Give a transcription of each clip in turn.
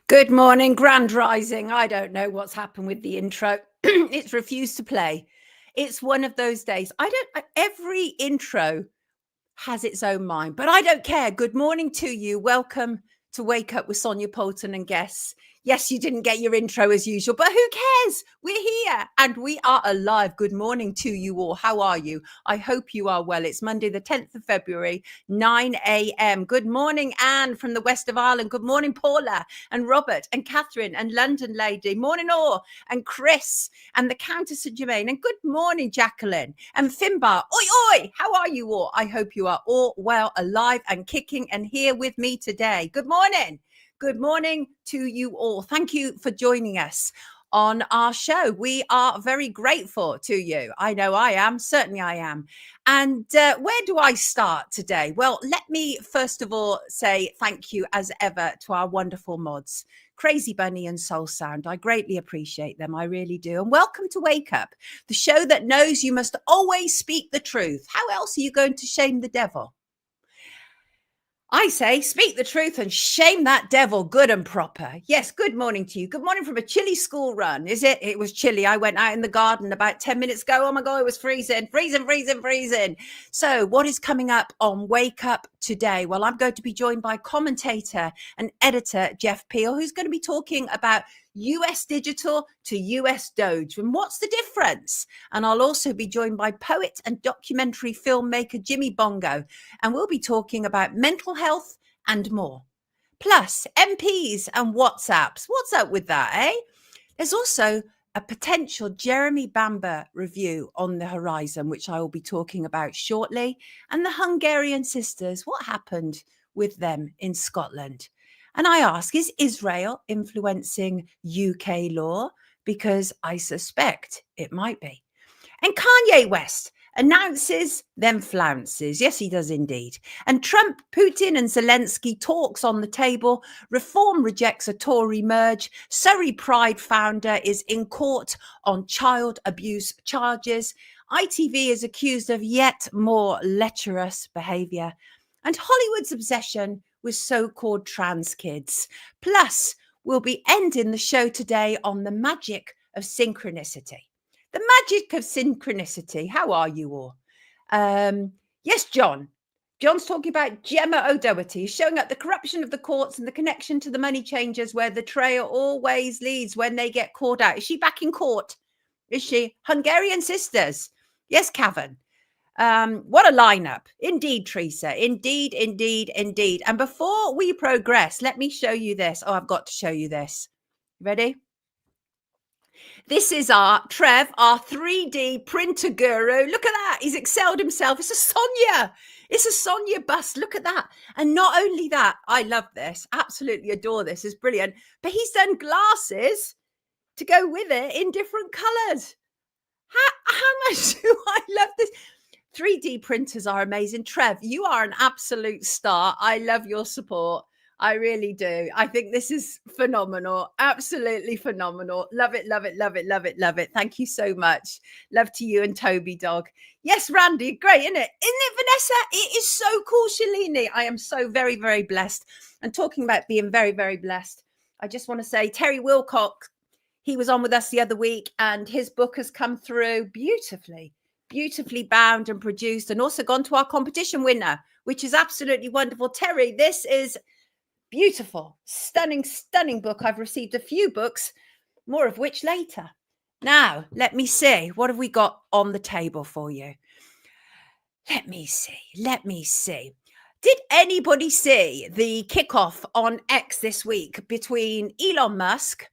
Good morning, Grand Rising. I don't know what's happened with the intro. It's refused to play. It's one of those days. Every intro has its own mind, but I don't care. Good morning to you. Welcome to Wake Up with Sonia Poulton and guests. Yes, you didn't get your intro as usual, but who cares? We're here and we are alive. Good morning to you all. How are you? I hope you are well. It's Monday, the 10th of February, 9 a.m. Good morning, Anne from the west of Ireland. Good morning, Paula and Robert and Catherine and London Lady. Morning, all. And Chris and the Countess of Jermaine. And good morning, Jacqueline and Finbar. Oi, oi. How are you all? I hope you are all well, alive and kicking and here with me today. Good morning. Good morning to you all. Thank you for joining us on our show. We are very grateful to you. I know I am. Certainly I am. And where do I start today? Well, let me first of all say thank you as ever to our wonderful mods, Crazy Bunny and Soul Sound. I greatly appreciate them. I really do. And welcome to Wake Up, the show that knows you must always speak the truth. How else are you going to shame the devil? I say, speak the truth and shame that devil good and proper. Yes, good morning to you. Good morning from a chilly school run. Is it? It was chilly. I went out in the garden about 10 minutes ago. Oh my God, it was freezing. So what is coming up on Wake Up today? Well, I'm going to be joined by commentator and editor Jeff Peel, who's going to be talking about US digital to US Doge. And what's the difference? And I'll also be joined by poet and documentary filmmaker Jimmy Bongo. And we'll be talking about mental health and more. Plus, MPs and WhatsApps. What's up with that, eh? There's also a potential Jeremy Bamber review on the horizon, which I will be talking about shortly. And the Hungarian sisters, what happened with them in Scotland? And I ask, is Israel influencing UK law? Because I suspect it might be. And Kanye West announces, then flounces. Yes, he does indeed. And Trump, Putin and Zelenskyy talks on the table. Reform rejects a Tory merge. Surrey Pride founder is in court on child abuse charges. ITV is accused of yet more lecherous behaviour. And Hollywood's obsession with so-called trans kids. Plus, we'll be ending the show today on the magic of synchronicity. The magic of synchronicity. How are you all? Yes, John. John's talking about Gemma O'Doherty, showing up the corruption of the courts and the connection to the money changers where the trail always leads when they get caught out. Is she back in court? Is she? Hungarian sisters. Yes, Cavan. What a lineup. Indeed, Teresa. Indeed. And before we progress, let me show you this. Oh, I've got to show you this. Ready? This is our Trev, our 3D printer guru. Look at that. He's excelled himself. It's a Sonia. It's a Sonia bust. Look at that. And not only that, I love this. Absolutely adore this. It's brilliant. But he's done glasses to go with it in different colours. How much do I love this? 3D printers are amazing. Trev, you are an absolute star. I love your support. I really do. I think this is phenomenal. Absolutely phenomenal. Love it. Thank you so much. Love to you and Toby Dog. Yes, Randy. Great, isn't it? Isn't it, Vanessa? It is so cool, Shalini. I am so very, very blessed. And talking about being very, very blessed, I just want to say Terry Wilcox, he was on with us the other week and his book has come through beautifully bound and produced and also gone to our competition winner, which is absolutely wonderful. Terry, this is beautiful, stunning book. I've received a few books, more of which later. Now, let me see. What have we got on the table for you? Let me see. Did anybody see the kickoff on X this week between Elon Musk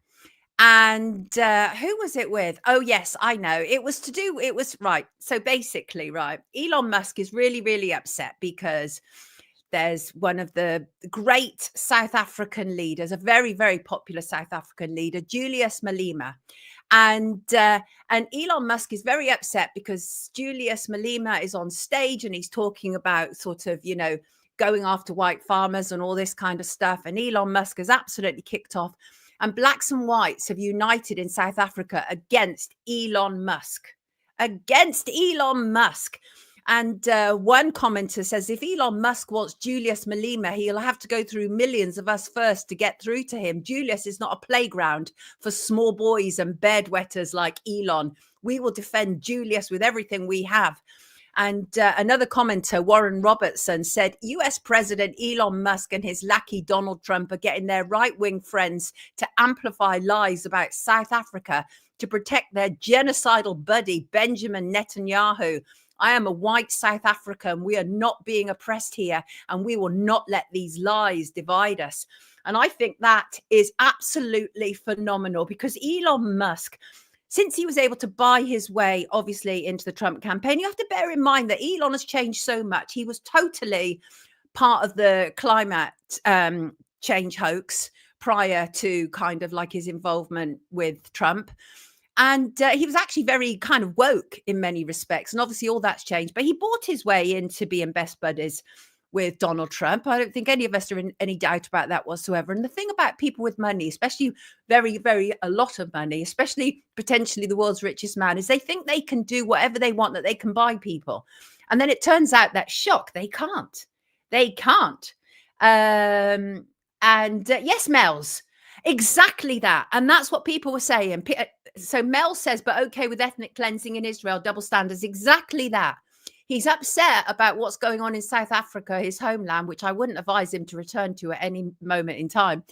and who was it with? Oh, yes, I know. It was right. So basically, right, Elon Musk is really, really upset because there's one of the great South African leaders, a very, very popular South African leader, Julius Malema. And Elon Musk is very upset because Julius Malema is on stage and he's talking about sort of, going after white farmers and all this kind of stuff. And Elon Musk has absolutely kicked off. And blacks and whites have united in South Africa against Elon Musk. And one commenter says, if Elon Musk wants Julius Malema, he'll have to go through millions of us first to get through to him. Julius is not a playground for small boys and bedwetters like Elon. We will defend Julius with everything we have. And another commenter, Warren Robertson, said, US President Elon Musk and his lackey Donald Trump are getting their right-wing friends to amplify lies about South Africa to protect their genocidal buddy, Benjamin Netanyahu. I am a white South African. We are not being oppressed here, and we will not let these lies divide us. And I think that is absolutely phenomenal, because Elon Musk, since he was able to buy his way, obviously, into the Trump campaign, you have to bear in mind that Elon has changed so much. He was totally part of the climate change hoax prior to kind of like his involvement with Trump. And he was actually very kind of woke in many respects. And obviously all that's changed. But he bought his way into being best buddies with Donald Trump. I don't think any of us are in any doubt about that whatsoever. And the thing about people with money, especially a lot of money, especially potentially the world's richest man, is they think they can do whatever they want, that they can buy people. And then it turns out that shock, they can't. They can't. Yes, Mel's. Exactly that. And that's what people were saying. So Mel says, but okay with ethnic cleansing in Israel, double standards. Exactly that. He's upset about what's going on in South Africa, his homeland, which I wouldn't advise him to return to at any moment in time.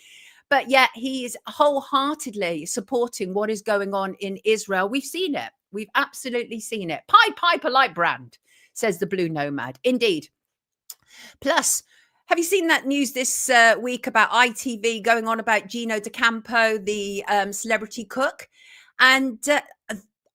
But yet he is wholeheartedly supporting what is going on in Israel. We've seen it. We've absolutely seen it. Pied Piper like brand, says the Blue Nomad. Indeed. Plus, have you seen that news this week about ITV going on about Gino D'Acampo, the celebrity cook? And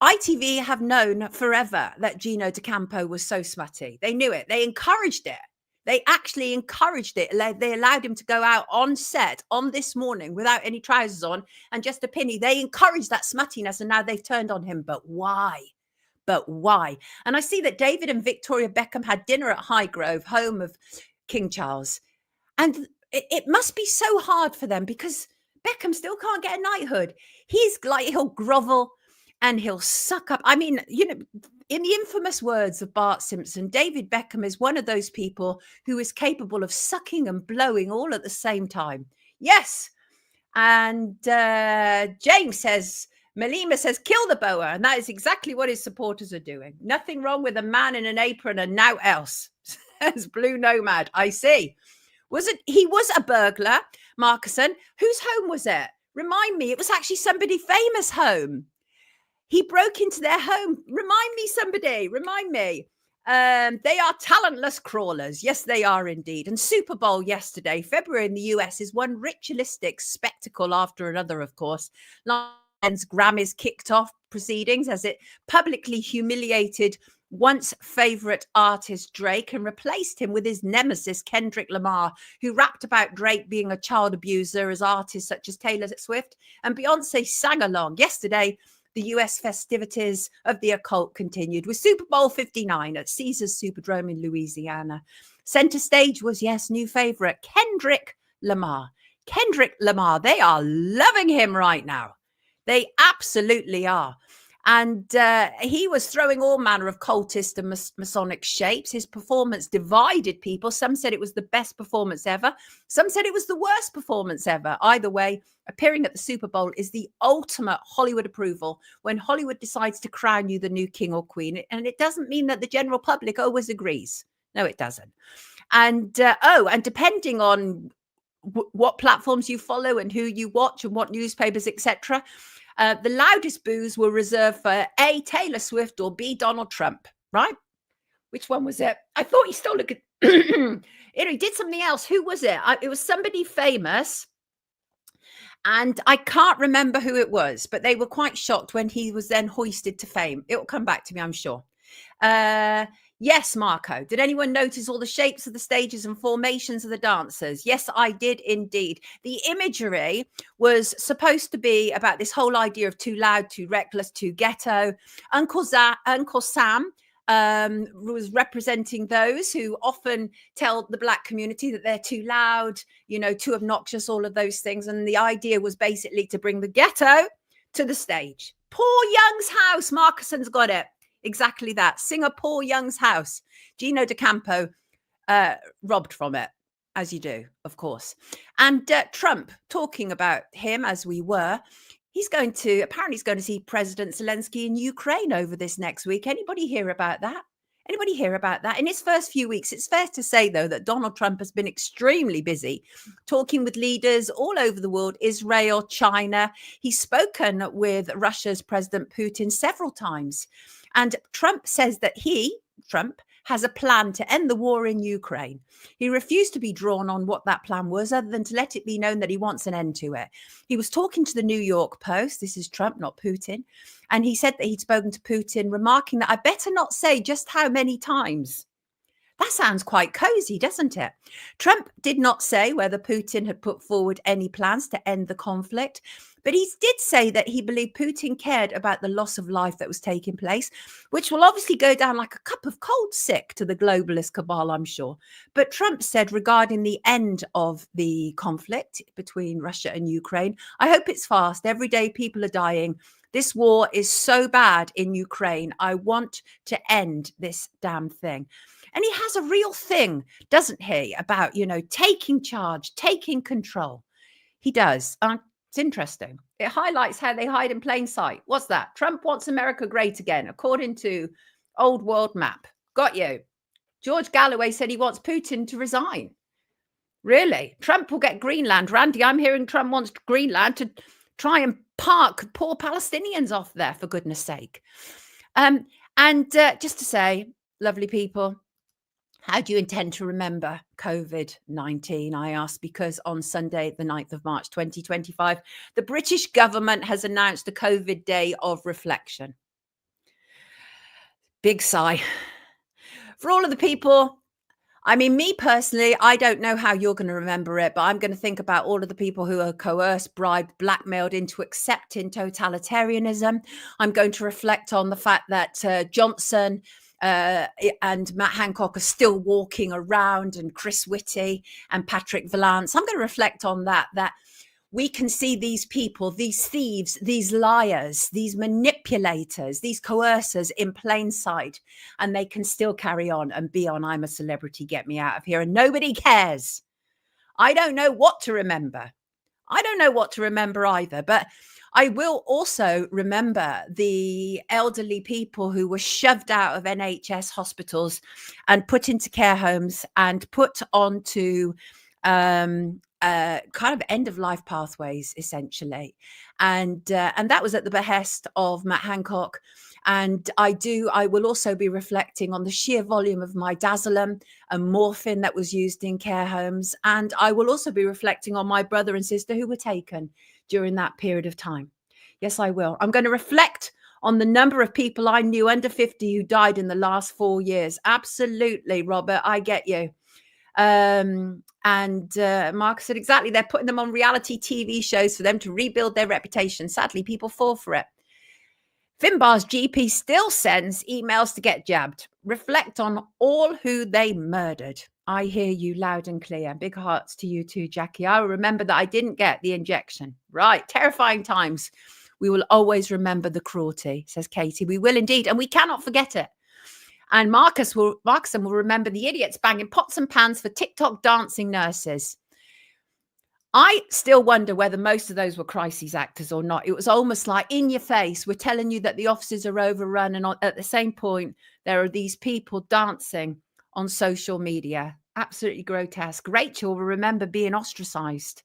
ITV have known forever that Gino D'Acampo was so smutty. They knew it. They encouraged it. They actually encouraged it. They allowed him to go out on set on This Morning without any trousers on and just a pinny. They encouraged that smuttiness, and now they've turned on him. But why? But why? And I see that David and Victoria Beckham had dinner at Highgrove, home of King Charles. And it must be so hard for them, because Beckham still can't get a knighthood. He's like, he'll grovel and he'll suck up. I mean, you know, in the infamous words of Bart Simpson, David Beckham is one of those people who is capable of sucking and blowing all at the same time. Yes. And James says, Malema says, kill the boa. And that is exactly what his supporters are doing. Nothing wrong with a man in an apron and now else, says Blue Nomad. I see. He was a burglar, Marcuson. Whose home was it? Remind me. It was actually somebody famous home. He broke into their home. Remind me, somebody. Remind me. They are talentless crawlers. Yes, they are indeed. And Super Bowl yesterday, February in the US, is one ritualistic spectacle after another, of course. Grammys kicked off proceedings as it publicly humiliated once favorite artist Drake and replaced him with his nemesis Kendrick Lamar, who rapped about Drake being a child abuser as artists such as Taylor Swift and Beyonce sang along. Yesterday, the US festivities of the occult continued with Super Bowl 59 at Caesars Superdome in Louisiana. Center stage was, yes, new favorite Kendrick Lamar. Kendrick Lamar, they are loving him right now. They absolutely are. And he was throwing all manner of cultist and Masonic shapes. His performance divided people. Some said it was the best performance ever. Some said it was the worst performance ever. Either way, appearing at the Super Bowl is the ultimate Hollywood approval when Hollywood decides to crown you the new king or queen. And it doesn't mean that the general public always agrees. No, it doesn't. And and depending on what platforms you follow and who you watch and what newspapers, etc., the loudest boos were reserved for A, Taylor Swift, or B, Donald Trump, right? Which one was it? I thought he stole he did something else. Who was it? It was somebody famous. And I can't remember who it was, but they were quite shocked when he was then hoisted to fame. It will come back to me, I'm sure. Yes, Marco. Did anyone notice all the shapes of the stages and formations of the dancers? Yes, I did indeed. The imagery was supposed to be about this whole idea of too loud, too reckless, too ghetto. Uncle Sam was representing those who often tell the Black community that they're too loud, you know, too obnoxious, all of those things. And the idea was basically to bring the ghetto to the stage. Poor Young's house. Marcuson's got it. Exactly that. Singapore Young's house. Gino D'Acampo robbed from it, as you do, of course. And Trump, talking about him as we were, apparently he's going to see President Zelenskyy in Ukraine over this next week. Anybody hear about that? Anybody hear about that? In his first few weeks, it's fair to say, though, that Donald Trump has been extremely busy talking with leaders all over the world, Israel, China. He's spoken with Russia's President Putin several times. And Trump says that Trump, has a plan to end the war in Ukraine. He refused to be drawn on what that plan was, other than to let it be known that he wants an end to it. He was talking to the New York Post. This is Trump, not Putin. And he said that he'd spoken to Putin, remarking that I better not say just how many times. That sounds quite cozy, doesn't it? Trump did not say whether Putin had put forward any plans to end the conflict, but he did say that he believed Putin cared about the loss of life that was taking place, which will obviously go down like a cup of cold sick to the globalist cabal, I'm sure. But Trump said regarding the end of the conflict between Russia and Ukraine, I hope it's fast. Every day people are dying. This war is so bad in Ukraine. I want to end this damn thing. And he has a real thing, doesn't he, about, taking charge, taking control. He does. It's interesting. It highlights how they hide in plain sight. What's that? Trump wants America great again, according to Old World Map. Got you. George Galloway said he wants Putin to resign. Really? Trump will get Greenland. Randy, I'm hearing Trump wants Greenland to try and park poor Palestinians off there, for goodness sake. Just to say, lovely people, how do you intend to remember COVID-19? I ask, because on Sunday, the 9th of March, 2025, the British government has announced a COVID day of reflection. Big sigh. For all of the people, me personally, I don't know how you're going to remember it, but I'm going to think about all of the people who are coerced, bribed, blackmailed into accepting totalitarianism. I'm going to reflect on the fact that Johnson and Matt Hancock are still walking around, and Chris Whitty and Patrick Vallance. I'm going to reflect on that we can see these people, these thieves, these liars, these manipulators, these coercers in plain sight, and they can still carry on and be on I'm a Celebrity, Get Me Out of Here, and nobody cares. I don't know what to remember. I don't know what to remember either, but I will also remember the elderly people who were shoved out of NHS hospitals and put into care homes and put onto kind of end of life pathways, essentially. And that was at the behest of Matt Hancock. And I will also be reflecting on the sheer volume of midazolam and morphine that was used in care homes. And I will also be reflecting on my brother and sister who were taken during that period of time. Yes, I will. I'm going to reflect on the number of people I knew under 50 who died in the last 4 years. Absolutely, Robert, I get you. Mark said, exactly, they're putting them on reality TV shows for them to rebuild their reputation. Sadly, people fall for it. Finbar's GP still sends emails to get jabbed. Reflect on all who they murdered. I hear you loud and clear. Big hearts to you too, Jackie. I will remember that I didn't get the injection. Right. Terrifying times. We will always remember the cruelty, says Katie. We will indeed. And we cannot forget it. And Markson will remember the idiots banging pots and pans for TikTok dancing nurses. I still wonder whether most of those were crises actors or not. It was almost like in your face, we're telling you that the offices are overrun. And at the same point, there are these people dancing on social media. Absolutely grotesque. Rachel will remember being ostracized.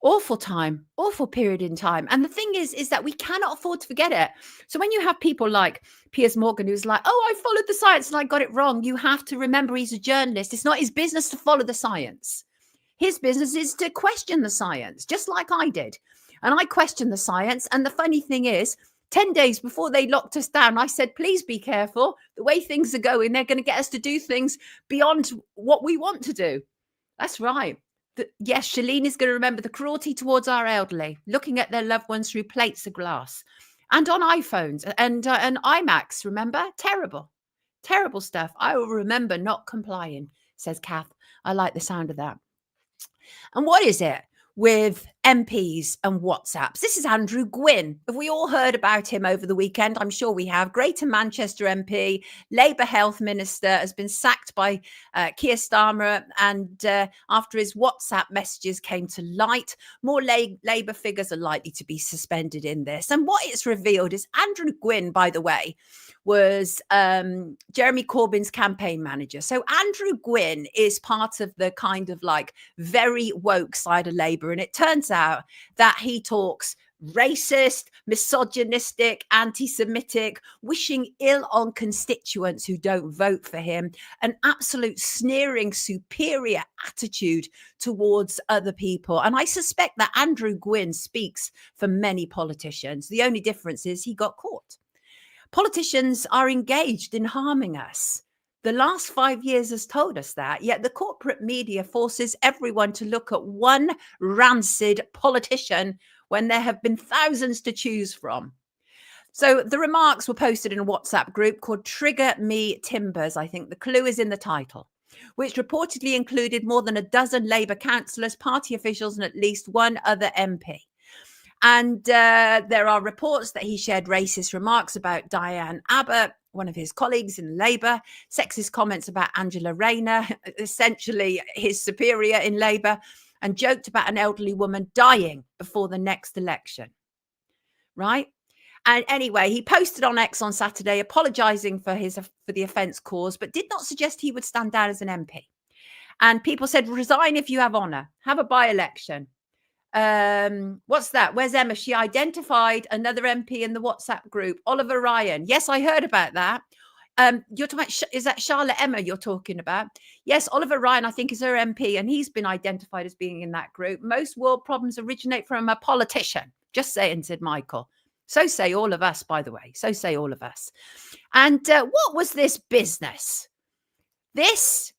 Awful time, awful period in time. And the thing is that we cannot afford to forget it. So when you have people like Piers Morgan, who's like, oh, I followed the science and I got it wrong, you have to remember he's a journalist. It's not his business to follow the science. His business is to question the science, just like I did. And I questioned the science. And the funny thing is, 10 days before they locked us down, I said, please be careful. The way things are going, they're going to get us to do things beyond what we want to do. That's right. Yes, Shalene is going to remember the cruelty towards our elderly, looking at their loved ones through plates of glass and on iPhones and iMacs. Remember? Terrible, terrible stuff. I will remember not complying, says Kath. I like the sound of that. And what is it with MPs and WhatsApps. This is Andrew Gwynn. Have we all heard about him over the weekend? I'm sure we have. Greater Manchester MP, Labour Health Minister, has been sacked by Keir Starmer, and after his WhatsApp messages came to light, more Labour figures are likely to be suspended in this. And what it's revealed is Andrew Gwynn, by the way, was Jeremy Corbyn's campaign manager. So Andrew Gwynn is part of the kind of like very woke side of Labour. And it turns out that he talks racist, misogynistic, anti-Semitic, wishing ill on constituents who don't vote for him, an absolute sneering, superior attitude towards other people. And I suspect that Andrew Gwynn speaks for many politicians. The only difference is he got caught. Politicians are engaged in harming us. The last 5 years has told us that, yet the corporate media forces everyone to look at one rancid politician when there have been thousands to choose from. So the remarks were posted in a WhatsApp group called Trigger Me Timbers. I think the clue is in the title, which reportedly included more than a dozen Labour councillors, party officials, and at least one other MP. And there are reports that he shared racist remarks about Diane Abbott, one of his colleagues in Labour, sexist comments about Angela Rayner, essentially his superior in Labour, and joked about an elderly woman dying before the next election. Right? And anyway, he posted on X on Saturday apologising for the offence caused, but did not suggest he would stand down as an MP. And people said, resign if you have honour, have a by-election. What's that? Where's Emma? She identified another MP in the WhatsApp group, Oliver Ryan. Yes, I heard about that. You're talking about, is that Charlotte Emma you're talking about? Yes, Oliver Ryan, I think, is her MP, and he's been identified as being in that group. Most world problems originate from a politician. Just saying, said Michael. So say all of us, by the way. So say all of us. And what was this business? This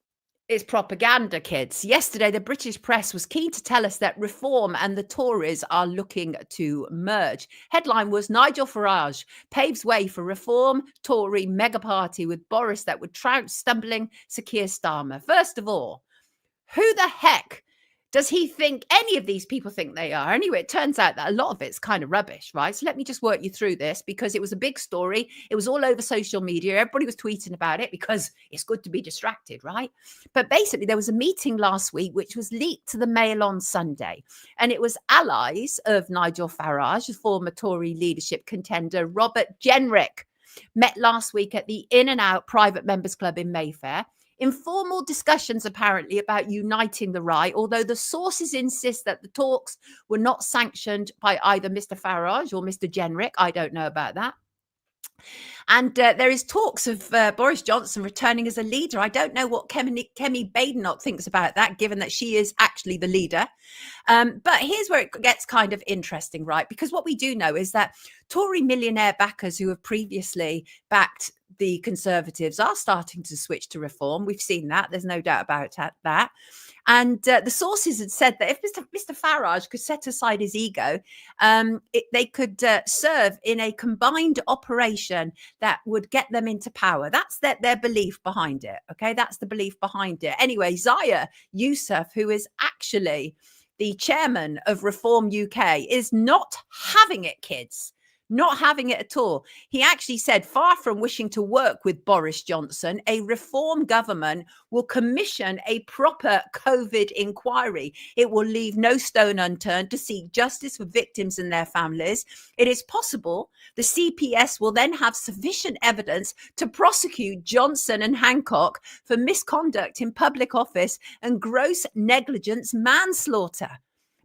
is propaganda, kids. Yesterday, the British press was keen to tell us that Reform and the Tories are looking to merge. Headline was Nigel Farage paves way for Reform Tory mega party with Boris that would trounce stumbling Sir Keir Starmer. First of all, who the heck does he think any of these people think they are? Anyway, it turns out that a lot of it's kind of rubbish, right? So let me just work you through this because it was a big story. It was all over social media. Everybody was tweeting about it because it's good to be distracted, right? But basically, there was a meeting last week which was leaked to the Mail on Sunday. And it was allies of Nigel Farage, the former Tory leadership contender, Robert Jenrick, met last week at the In and Out Private Members Club in Mayfair. Informal discussions apparently about uniting the right, although the sources insist that the talks were not sanctioned by either Mr. Farage or Mr. Jenrick. I don't know about that. And there is talks of Boris Johnson returning as a leader. I don't know what Kemi Badenoch thinks about that, given that she is actually the leader. But here's where it gets kind of interesting, right? Because what we do know is that Tory millionaire backers who have previously backed the Conservatives are starting to switch to Reform. We've seen that. There's no doubt about that. And the sources had said that if Mr. Farage could set aside his ego, they could serve in a combined operation that would get them into power. That's their belief behind it. Okay, that's the belief behind it. Anyway, Zaya Yousaf, who is actually the chairman of Reform UK, is not having it, kids. Not having it at all. He actually said, far from wishing to work with Boris Johnson, a Reform government will commission a proper COVID inquiry. It will leave no stone unturned to seek justice for victims and their families. It is possible the CPS will then have sufficient evidence to prosecute Johnson and Hancock for misconduct in public office and gross negligence manslaughter.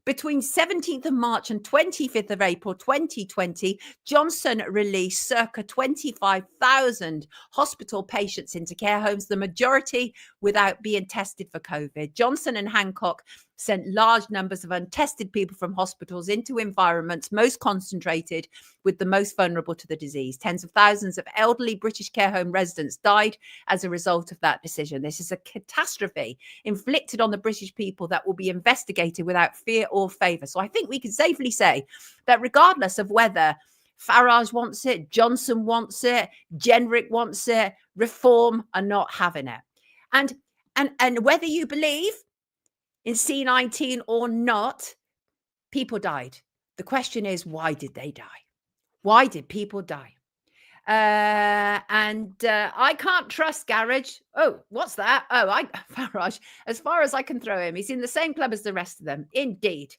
Between 17th of March and 25th of April 2020, Johnson released circa 25,000 hospital patients into care homes, the majority without being tested for COVID. Johnson and Hancock sent large numbers of untested people from hospitals into environments most concentrated with the most vulnerable to the disease. Tens of thousands of elderly British care home residents died as a result of that decision. This is a catastrophe inflicted on the British people that will be investigated without fear or favour. So I think we can safely say that regardless of whether Farage wants it, Johnson wants it, Jenrick wants it, Reform are not having it. And whether you believe in C19 or not, people died. The question is, why did they die? Why did people die? I can't trust Garage. Oh, what's that? Oh, Farage, as far as I can throw him, he's in the same club as the rest of them. Indeed.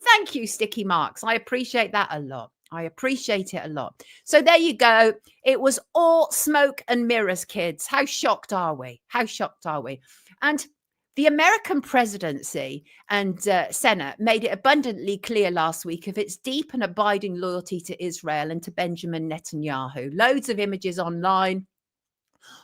Thank you, Sticky Marks. I appreciate that a lot. I appreciate it a lot. So there you go. It was all smoke and mirrors, kids. How shocked are we? How shocked are we? And the American presidency and Senate made it abundantly clear last week of its deep and abiding loyalty to Israel and to Benjamin Netanyahu. Loads of images online,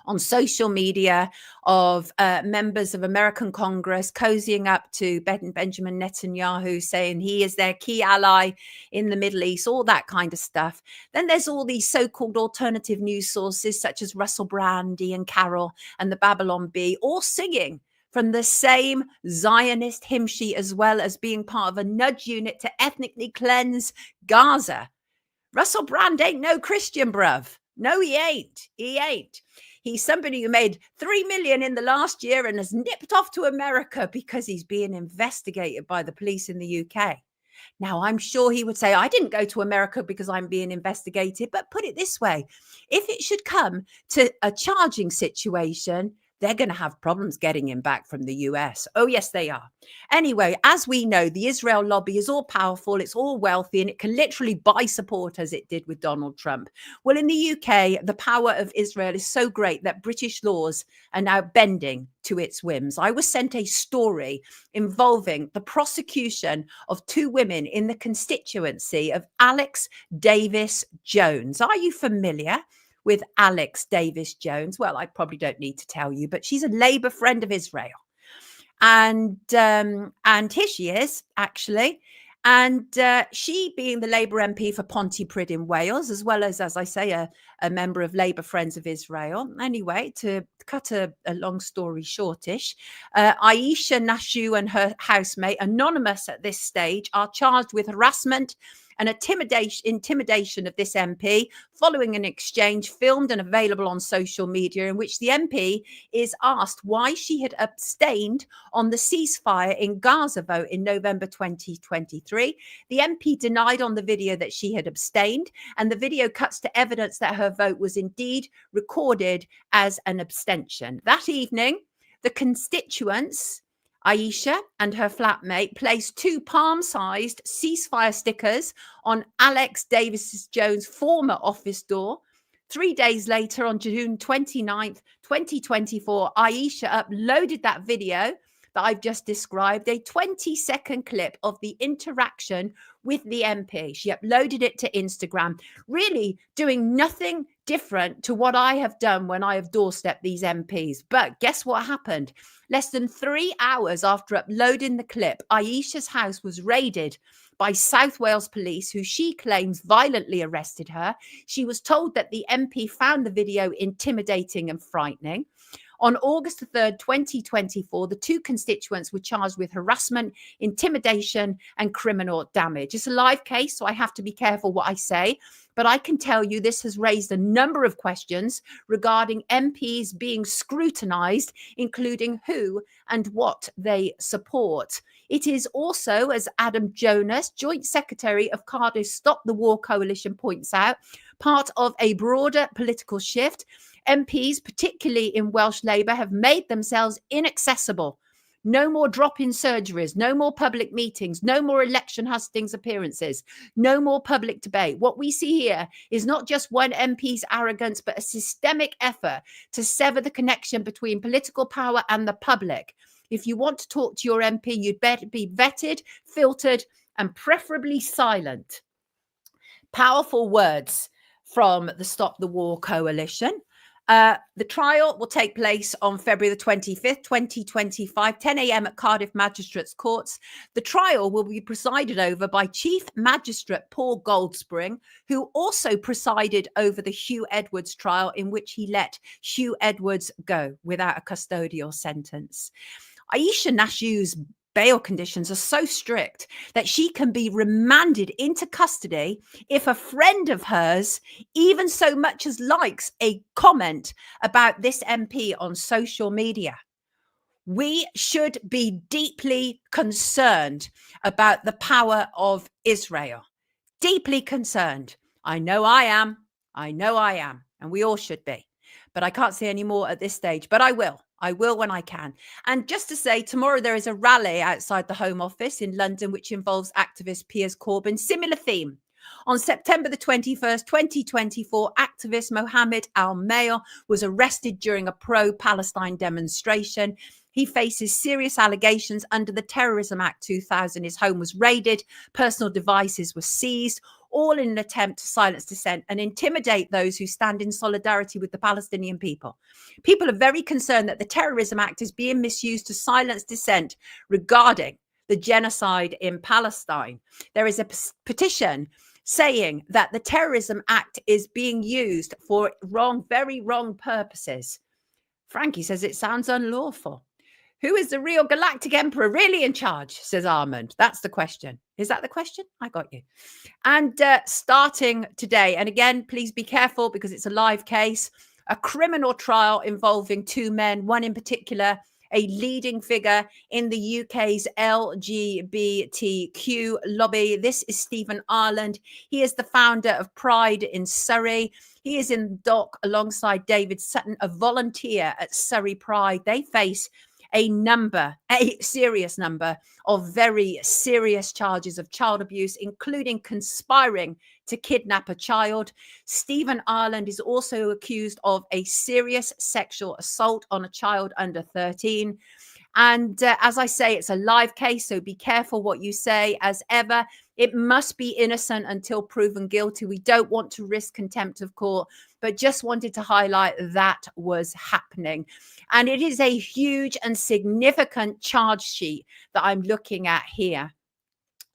on social media, of members of American Congress cozying up to Benjamin Netanyahu, saying he is their key ally in the Middle East, all that kind of stuff. Then there's all these so-called alternative news sources such as Russell Brand, Ian Carroll and the Babylon Bee, all singing from the same Zionist hymn sheet, as well as being part of a nudge unit to ethnically cleanse Gaza. Russell Brand ain't no Christian, bruv. No, he ain't. He ain't. He's somebody who made $3 million in the last year and has nipped off to America because he's being investigated by the police in the UK. Now, I'm sure he would say, I didn't go to America because I'm being investigated. But put it this way, if it should come to a charging situation, they're going to have problems getting him back from the US. Oh, yes, they are. Anyway, as we know, the Israel lobby is all powerful, it's all wealthy, and it can literally buy support as it did with Donald Trump. Well, in the UK, the power of Israel is so great that British laws are now bending to its whims. I was sent a story involving the prosecution of 2 women in the constituency of Alex Davis Jones. Are you familiar with Alex Davis Jones? Well, I probably don't need to tell you, but she's a Labour friend of Israel. And here she is, actually. And she, being the Labour MP for Pontypridd in Wales, as well as I say, a member of Labour Friends of Israel. Anyway, to cut a long story shortish, Aisha Nashu and her housemate, anonymous at this stage, are charged with harassment and intimidation of this MP following an exchange filmed and available on social media in which the MP is asked why she had abstained on the ceasefire in Gaza vote in November 2023. The MP denied on the video that she had abstained, and the video cuts to evidence that her vote was indeed recorded as an abstention. That evening, the constituents, Aisha and her flatmate, placed 2 palm-sized ceasefire stickers on Alex Davis Jones' former office door. 3 days later, on June 29th, 2024, Aisha uploaded that video that I've just described, a 20-second clip of the interaction with the MP. She uploaded it to Instagram, really doing nothing different to what I have done when I have doorstepped these MPs. But guess what happened? Less than 3 hours after uploading the clip, Aisha's house was raided by South Wales police, who she claims violently arrested her. She was told that the MP found the video intimidating and frightening. On August 3rd, 2024, the 2 constituents were charged with harassment, intimidation, and criminal damage. It's a live case, so I have to be careful what I say. But I can tell you this has raised a number of questions regarding MPs being scrutinised, including who and what they support. It is also, as Adam Jonas, Joint Secretary of Cardiff's Stop the War Coalition, points out, part of a broader political shift. MPs, particularly in Welsh Labour, have made themselves inaccessible. No more drop-in surgeries, no more public meetings, no more election hustings appearances, no more public debate. What we see here is not just one MP's arrogance, but a systemic effort to sever the connection between political power and the public. If you want to talk to your MP, you'd better be vetted, filtered, and preferably silent. Powerful words from the Stop the War Coalition. The trial will take place on February the 25th, 2025, 10 a.m. at Cardiff Magistrates Courts. The trial will be presided over by Chief Magistrate Paul Goldspring, who also presided over the Hugh Edwards trial, in which he let Hugh Edwards go without a custodial sentence. Aisha Nashu's bail conditions are so strict that she can be remanded into custody if a friend of hers even so much as likes a comment about this MP on social media. We should be deeply concerned about the power of Israel. Deeply concerned. I know I am. I know I am. And we all should be. But I can't say any more at this stage. But I will. I will when I can. And just to say, tomorrow there is a rally outside the Home Office in London, which involves activist Piers Corbyn. Similar theme. On September the 21st, 2024, activist Mohammed Al-Mail was arrested during a pro-Palestine demonstration. He faces serious allegations under the Terrorism Act 2000. His home was raided, personal devices were seized, all in an attempt to silence dissent and intimidate those who stand in solidarity with the Palestinian people. People are very concerned that the Terrorism Act is being misused to silence dissent regarding the genocide in Palestine. There is a petition saying that the Terrorism Act is being used for very wrong purposes. Frankie says it sounds unlawful. Who is the real galactic emperor really in charge, says Armand. That's the question. Is that the question? I got you. And starting today, and again, please be careful because it's a live case, a criminal trial involving two men, one in particular, a leading figure in the UK's LGBTQ lobby. This is Stephen Ireland. He is the founder of Pride in Surrey. He is in dock alongside David Sutton, a volunteer at Surrey Pride. They face a serious number of very serious charges of child abuse, including conspiring to kidnap a child. Stephen Ireland is also accused of a serious sexual assault on a child under 13. And as I say, it's a live case, so be careful what you say. As ever, it must be innocent until proven guilty. We don't want to risk contempt of court, but just wanted to highlight that was happening. And it is a huge and significant charge sheet that I'm looking at here.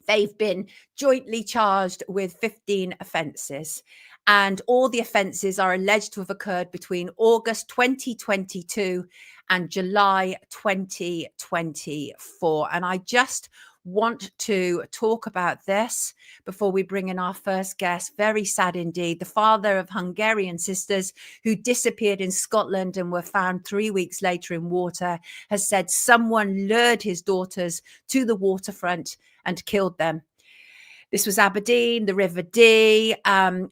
They've been jointly charged with 15 offences. And all the offences are alleged to have occurred between August 2022 and July 2024. And I just want to talk about this before we bring in our first guest. Very sad indeed. The father of Hungarian sisters who disappeared in Scotland and were found 3 weeks later in water has said someone lured his daughters to the waterfront and killed them. This was Aberdeen, the River Dee.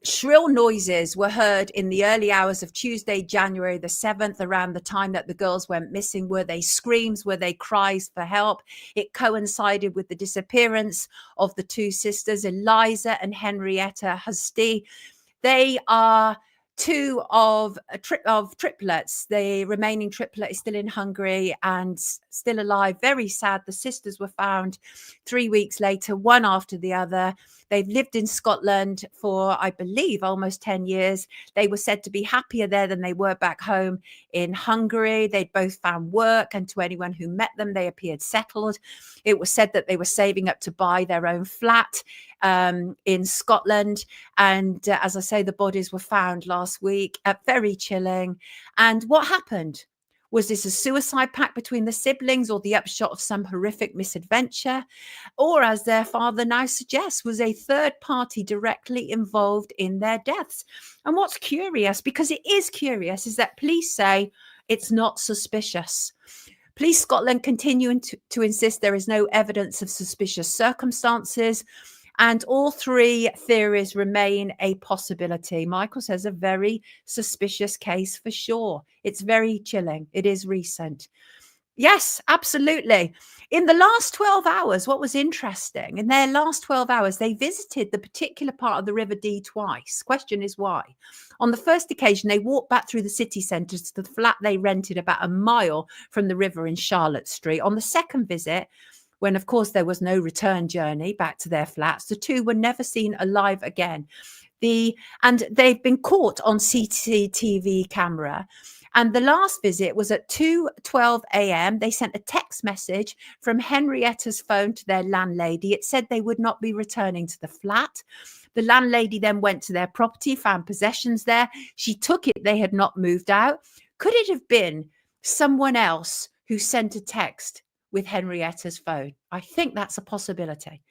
Shrill noises were heard in the early hours of Tuesday, January the 7th, around the time that the girls went missing. Were they screams? Were they cries for help? It coincided with the disappearance of the two sisters, Eliza and Henrietta Husty. They are two of triplets. The remaining triplet is still in Hungary and still alive. Very sad. The sisters were found 3 weeks later, one after the other. They've lived in Scotland for, I believe, almost 10 years. They were said to be happier there than they were back home in Hungary. They'd both found work, and to anyone who met them, they appeared settled. It was said that they were saving up to buy their own flat in Scotland. And as I say, the bodies were found last week. Very chilling. And what happened? Was this a suicide pact between the siblings or the upshot of some horrific misadventure? Or, as their father now suggests, was a third party directly involved in their deaths? And what's curious, because it is curious, is that police say it's not suspicious. Police Scotland continue to insist there is no evidence of suspicious circumstances. And all three theories remain a possibility. Michael says a very suspicious case for sure. It's very chilling. It is recent. Yes, absolutely. In the last 12 hours, what was interesting, in their last 12 hours, they visited the particular part of the River Dee twice. Question is why? On the first occasion, they walked back through the city centre to the flat they rented about a mile from the river in Charlotte Street. On the second visit, when, of course, there was no return journey back to their flats, the two were never seen alive again. And they've been caught on CCTV camera. And the last visit was at 2:12 a.m. They sent a text message from Henrietta's phone to their landlady. It said they would not be returning to the flat. The landlady then went to their property, found possessions there. She took it they had not moved out. Could it have been someone else who sent a text with Henrietta's phone? I think that's a possibility.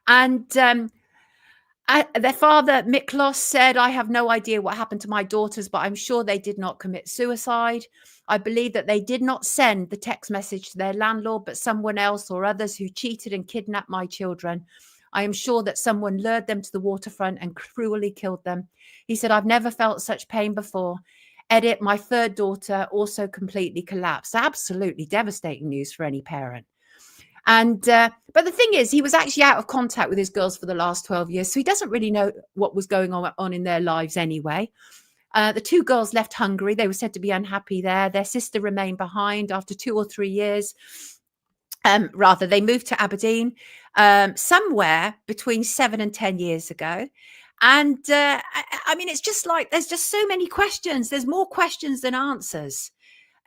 And Their father, Miklos, said, I have no idea what happened to my daughters, but I'm sure they did not commit suicide. I believe that they did not send the text message to their landlord, but someone else or others who cheated and kidnapped my children. I am sure that someone lured them to the waterfront and cruelly killed them. He said, I've never felt such pain before. Edit, my third daughter also completely collapsed. Absolutely devastating news for any parent. And but the thing is, he was actually out of contact with his girls for the last 12 years. So he doesn't really know what was going on in their lives anyway. The two girls left Hungary. They were said to be unhappy there. Their sister remained behind after 2 or 3 years. They moved to Aberdeen somewhere between 7 and 10 years ago. And I mean, it's just like there's just so many questions. There's more questions than answers.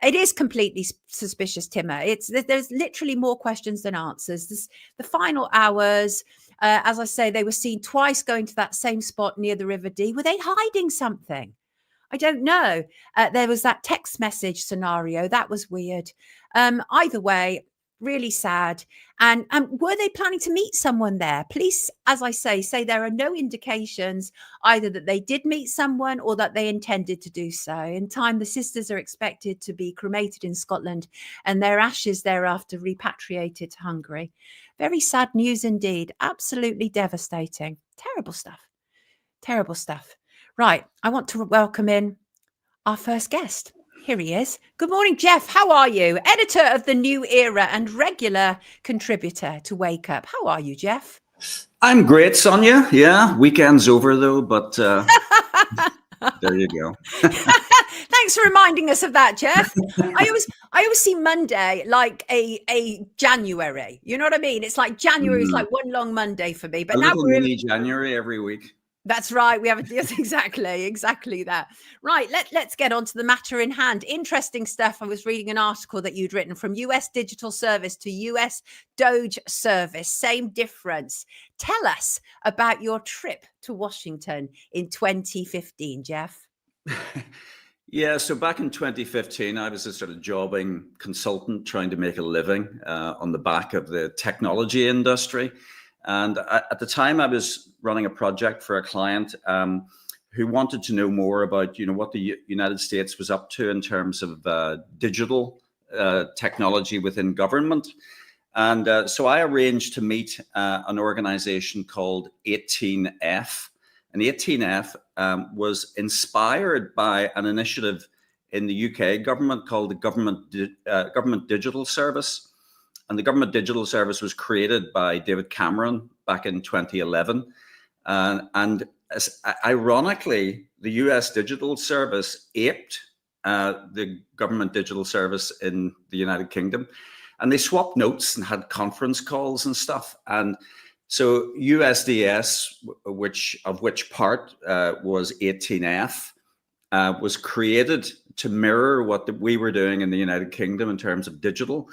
It is completely suspicious, Timmer. There's literally more questions than answers. The final hours, as I say, they were seen twice going to that same spot near the River Dee. Were they hiding something? I don't know. There was that text message scenario. That was weird. Either way, really sad. And were they planning to meet someone there? Police, as I say there are no indications either that they did meet someone or that they intended to do so. In time, the sisters are expected to be cremated in Scotland and their ashes thereafter repatriated to Hungary. Very sad news indeed. Absolutely devastating. Terrible stuff. Terrible stuff. Right. I want to welcome in our first guest. Here he is. Good morning, Jeff. How are you? Editor of The New Era and regular contributor to Wake Up. How are you, Jeff? I'm great, Sonia. Yeah, weekend's over though, but there you go. Thanks for reminding us of that, Jeff. I always see Monday like a January. You know what I mean? It's like January is like one long Monday for me. But now we're in January every week. That's right. We have exactly that. Right. Let's get on to the matter in hand. Interesting stuff. I was reading an article that you'd written from US digital service to US Doge service. Same difference. Tell us about your trip to Washington in 2015, Jeff. Yeah. So back in 2015, I was a sort of jobbing consultant trying to make a living on the back of the technology industry. And at the time, I was running a project for a client who wanted to know more about, what the United States was up to in terms of digital technology within government. And so I arranged to meet an organization called 18F. And 18F was inspired by an initiative in the UK government called the Government Digital Service. And the Government Digital Service was created by David Cameron back in 2011. And ironically, the US Digital Service aped the Government Digital Service in the United Kingdom. And they swapped notes and had conference calls and stuff. And so USDS, of which part was 18F, was created to mirror what we were doing in the United Kingdom in terms of digital.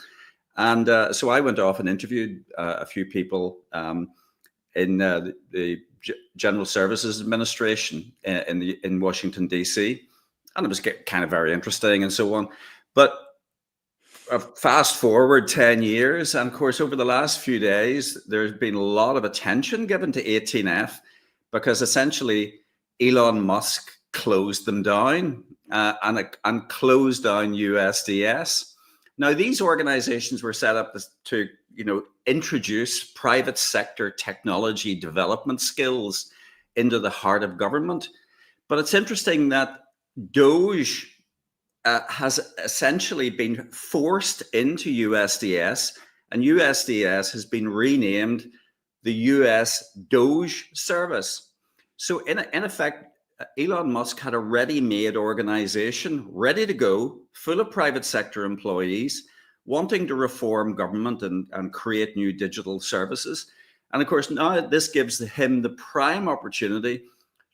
And so I went off and interviewed a few people in the General Services Administration in Washington, D.C. And it was kind of very interesting and so on. But fast forward 10 years, and of course, over the last few days, there's been a lot of attention given to 18F because essentially Elon Musk closed them down and closed down USDS. Now, these organizations were set up to, introduce private sector technology development skills into the heart of government. But it's interesting that Doge has essentially been forced into USDS, and USDS has been renamed the US Doge Service. So in effect, Elon Musk had a ready-made organization ready to go, full of private sector employees, wanting to reform government and create new digital services. And of course, now this gives him the prime opportunity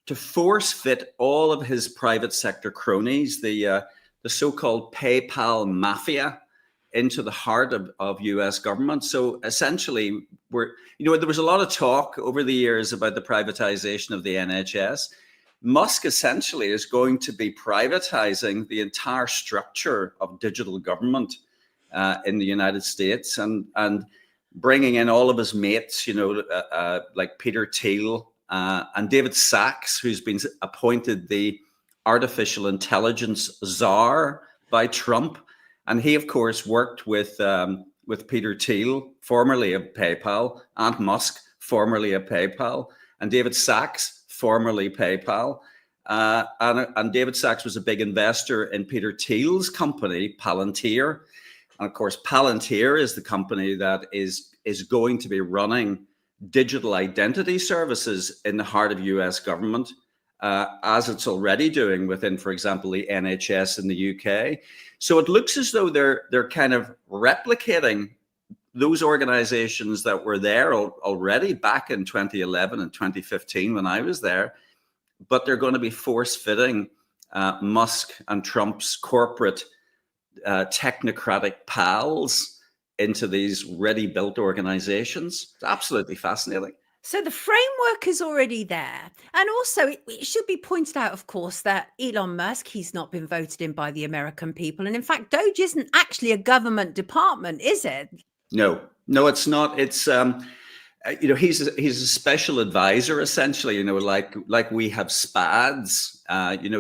to force fit all of his private sector cronies, the so-called PayPal mafia, into the heart of US government. So essentially, there was a lot of talk over the years about the privatization of the NHS. Musk essentially is going to be privatizing the entire structure of digital government in the United States and bringing in all of his mates, like Peter Thiel and David Sachs, who's been appointed the artificial intelligence czar by Trump. And he, of course, worked with Peter Thiel, formerly of PayPal, and Musk, formerly of PayPal, and David Sachs, formerly PayPal. And David Sachs was a big investor in Peter Thiel's company, Palantir. And of course, Palantir is the company that is going to be running digital identity services in the heart of US government, as it's already doing within, for example, the NHS in the UK. So it looks as though they're kind of replicating those organizations that were there already back in 2011 and 2015 when I was there, but they're going to be force-fitting Musk and Trump's corporate technocratic pals into these ready-built organizations. It's absolutely fascinating. So the framework is already there. And also, it should be pointed out, of course, that Elon Musk, he's not been voted in by the American people. And in fact, Doge isn't actually a government department, is it? No, it's not. It's, he's a special advisor, essentially, like we have SPADs,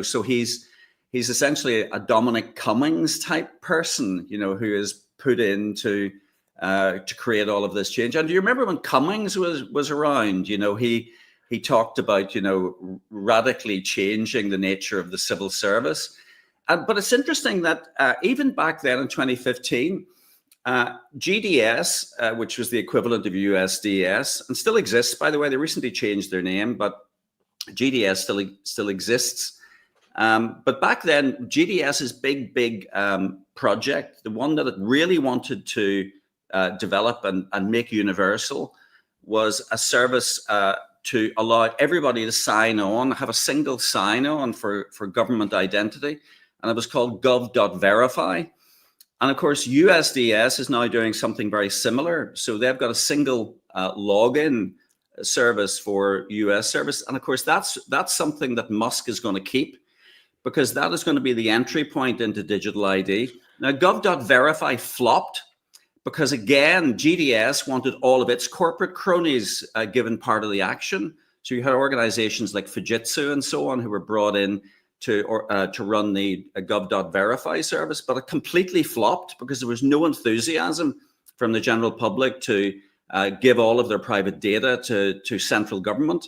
so he's essentially a Dominic Cummings type person, who is put in to create all of this change. And do you remember when Cummings was around? He talked about radically changing the nature of the civil service. But it's interesting that even back then in 2015, GDS, which was the equivalent of USDS, and still exists, by the way, they recently changed their name, but GDS still exists. But back then, GDS's big project, the one that it really wanted to develop and make universal, was a service to allow everybody to sign on, have a single sign-on for government identity, and it was called Gov.Verify. And of course, USDS is now doing something very similar. So they've got a single login service for US service. And of course, that's something that Musk is going to keep, because that is going to be the entry point into digital ID. Now, Gov.Verify flopped because, again, GDS wanted all of its corporate cronies given part of the action. So you had organizations like Fujitsu and so on who were brought in to run the Gov.Verify service, but it completely flopped because there was no enthusiasm from the general public to give all of their private data to central government.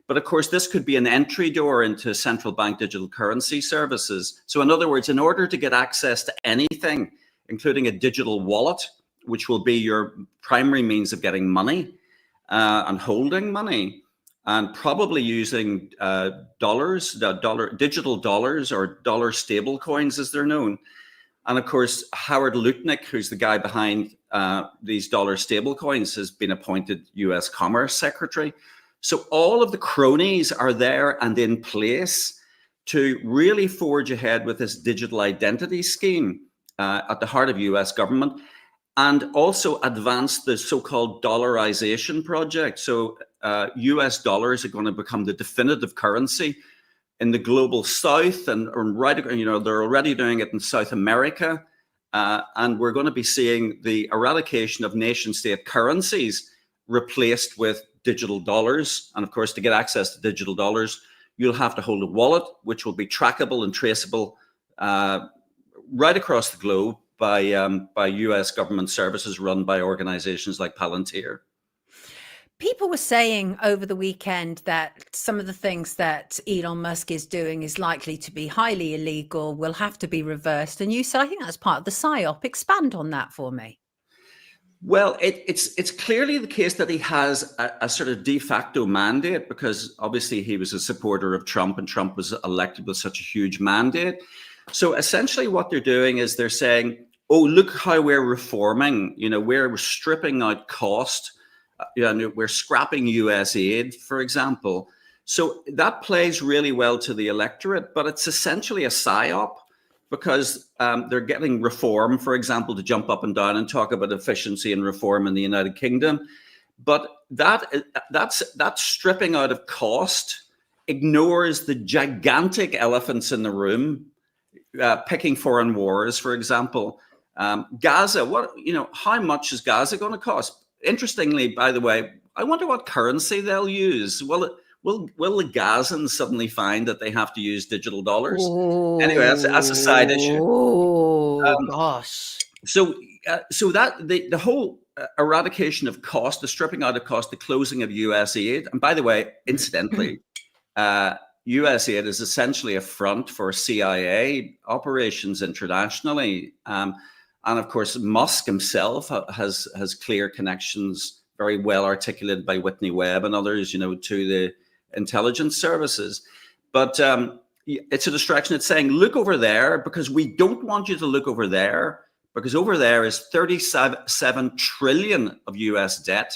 But of course, this could be an entry door into central bank digital currency services. So in other words, in order to get access to anything, including a digital wallet, which will be your primary means of getting money and holding money, and probably using digital dollars or dollar stable coins as they're known. And of course, Howard Lutnick, who's the guy behind these dollar stable coins, has been appointed US Commerce Secretary. So all of the cronies are there and in place to really forge ahead with this digital identity scheme at the heart of US government, and also advance the so-called dollarization project. So US dollars are going to become the definitive currency in the global south, and they're already doing it in South America. And we're going to be seeing the eradication of nation state currencies replaced with digital dollars. And of course, to get access to digital dollars, you'll have to hold a wallet, which will be trackable and traceable right across the globe by US government services run by organizations like Palantir. People were saying over the weekend that some of the things that Elon Musk is doing is likely to be highly illegal, will have to be reversed. And you said, I think that's part of the PSYOP. Expand on that for me. Well, it's clearly the case that he has a sort of de facto mandate, because obviously he was a supporter of Trump and Trump was elected with such a huge mandate. So essentially what they're doing is they're saying, oh, look how we're reforming, we're stripping out cost, we're scrapping US aid, for example. So that plays really well to the electorate, but it's essentially a PSYOP, because they're getting reform, for example, to jump up and down and talk about efficiency and reform in the United Kingdom. But that stripping out of cost ignores the gigantic elephants in the room, picking foreign wars, for example. Gaza, how much is Gaza going to cost? Interestingly, by the way, I wonder what currency they'll use. Will will the Gazans suddenly find that they have to use digital dollars? Oh, Anyway, that's a side issue. Gosh. So that the whole eradication of cost, the stripping out of cost, the closing of US aid, and by the way, incidentally, US aid is essentially a front for CIA operations internationally. And of course, Musk himself has clear connections, very well articulated by Whitney Webb and others, to the intelligence services. But it's a distraction. It's saying, look over there, because we don't want you to look over there, because over there is 37 trillion of US debt.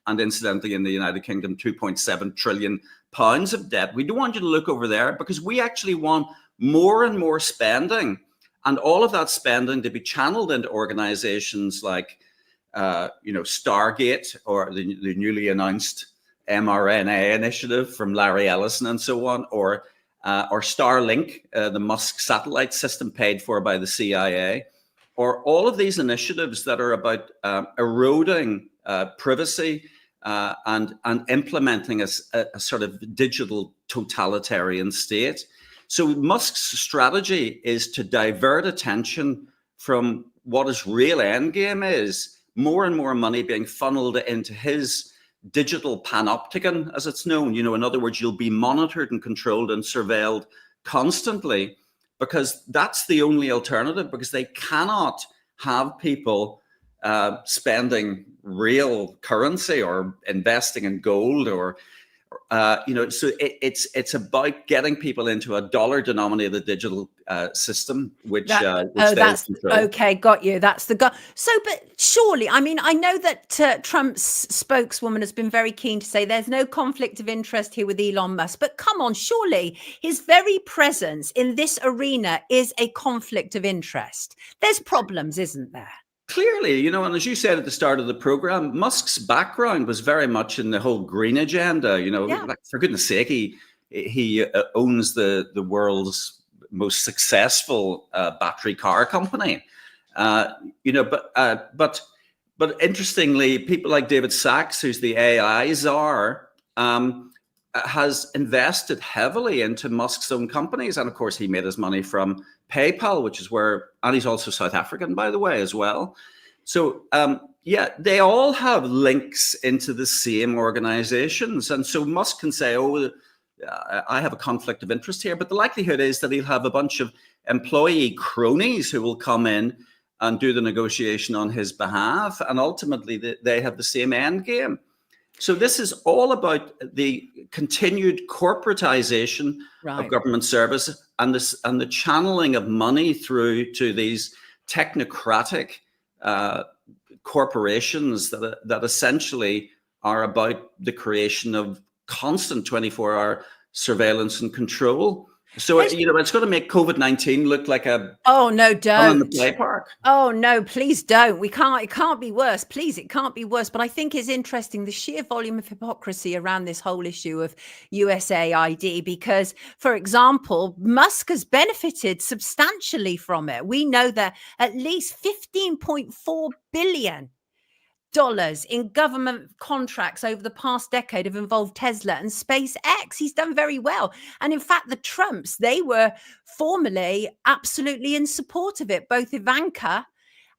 And incidentally, in the United Kingdom, 2.7 trillion pounds of debt. We don't want you to look over there, because we actually want more and more spending, and all of that spending to be channeled into organizations like, Stargate, or the newly announced mRNA initiative from Larry Ellison and so on, or Starlink, the Musk satellite system paid for by the CIA, or all of these initiatives that are about eroding privacy and implementing a sort of digital totalitarian state. So Musk's strategy is to divert attention from what his real end game is, more and more money being funneled into his digital panopticon, as it's known. In other words, you'll be monitored and controlled and surveilled constantly, because that's the only alternative, because they cannot have people spending real currency or investing in gold so it's about getting people into a dollar-denominated digital system, which that's okay. Got you. That's the go. So, but surely, I mean, I know that Trump's spokeswoman has been very keen to say there's no conflict of interest here with Elon Musk. But come on, surely his very presence in this arena is a conflict of interest. There's problems, isn't there? Clearly, and as you said at the start of the program, Musk's background was very much in the whole green agenda. Like, for goodness sake, he owns the world's most successful battery car company. But interestingly, people like David Sachs, who's the AI czar, has invested heavily into Musk's own companies, and of course, he made his money from PayPal, which is and he's also South African, by the way, as well. So, they all have links into the same organizations. And so Musk can say, I have a conflict of interest here. But the likelihood is that he'll have a bunch of employee cronies who will come in and do the negotiation on his behalf. And ultimately, they have the same end game. So this is all about the continued corporatization of government service and the channeling of money through to these technocratic corporations that essentially are about the creation of constant 24-hour surveillance and control. So, it's going to make COVID-19 look like a no, don't. In the play park. Oh no, please don't. It can't be worse. Please, it can't be worse. But I think it's interesting, the sheer volume of hypocrisy around this whole issue of USAID, because, for example, Musk has benefited substantially from it. We know that at least $15.4 billion in government contracts over the past decade have involved Tesla and SpaceX. He's done very well. And in fact, the Trumps, they were formerly absolutely in support of it. Both Ivanka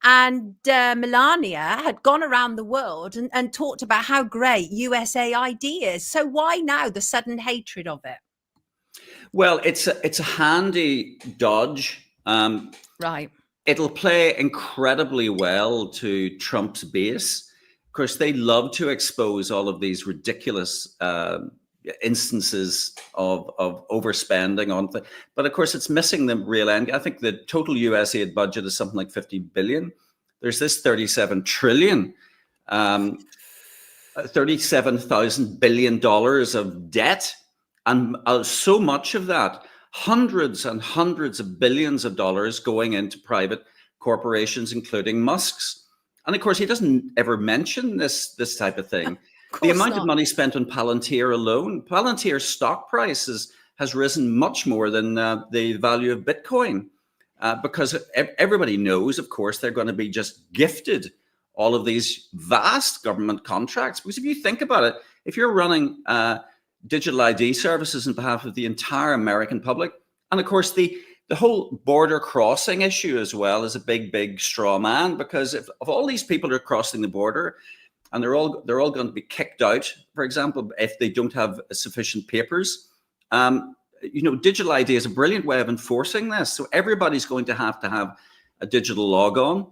and Melania had gone around the world and talked about how great USAID is. So why now the sudden hatred of it? Well, it's a handy dodge. Right. It'll play incredibly well to Trump's base. Of course, they love to expose all of these ridiculous instances of overspending on things. But of course, it's missing the real end. I think the total US aid budget is something like 50 billion. There's this 37 trillion, $37,000 billion of debt. And so much of that, hundreds and hundreds of billions of dollars going into private corporations, including Musk's. And of course, he doesn't ever mention this type of thing. The amount of money spent on Palantir alone, Palantir's stock price has risen much more than the value of Bitcoin, because everybody knows, of course, they're going to be just gifted all of these vast government contracts. Because if you think about it, if you're running digital ID services on behalf of the entire American public. And of course, the whole border crossing issue as well is a big straw man, because if all these people are crossing the border and they're all going to be kicked out, for example, if they don't have sufficient papers, digital ID is a brilliant way of enforcing this. So everybody's going to have a digital logon,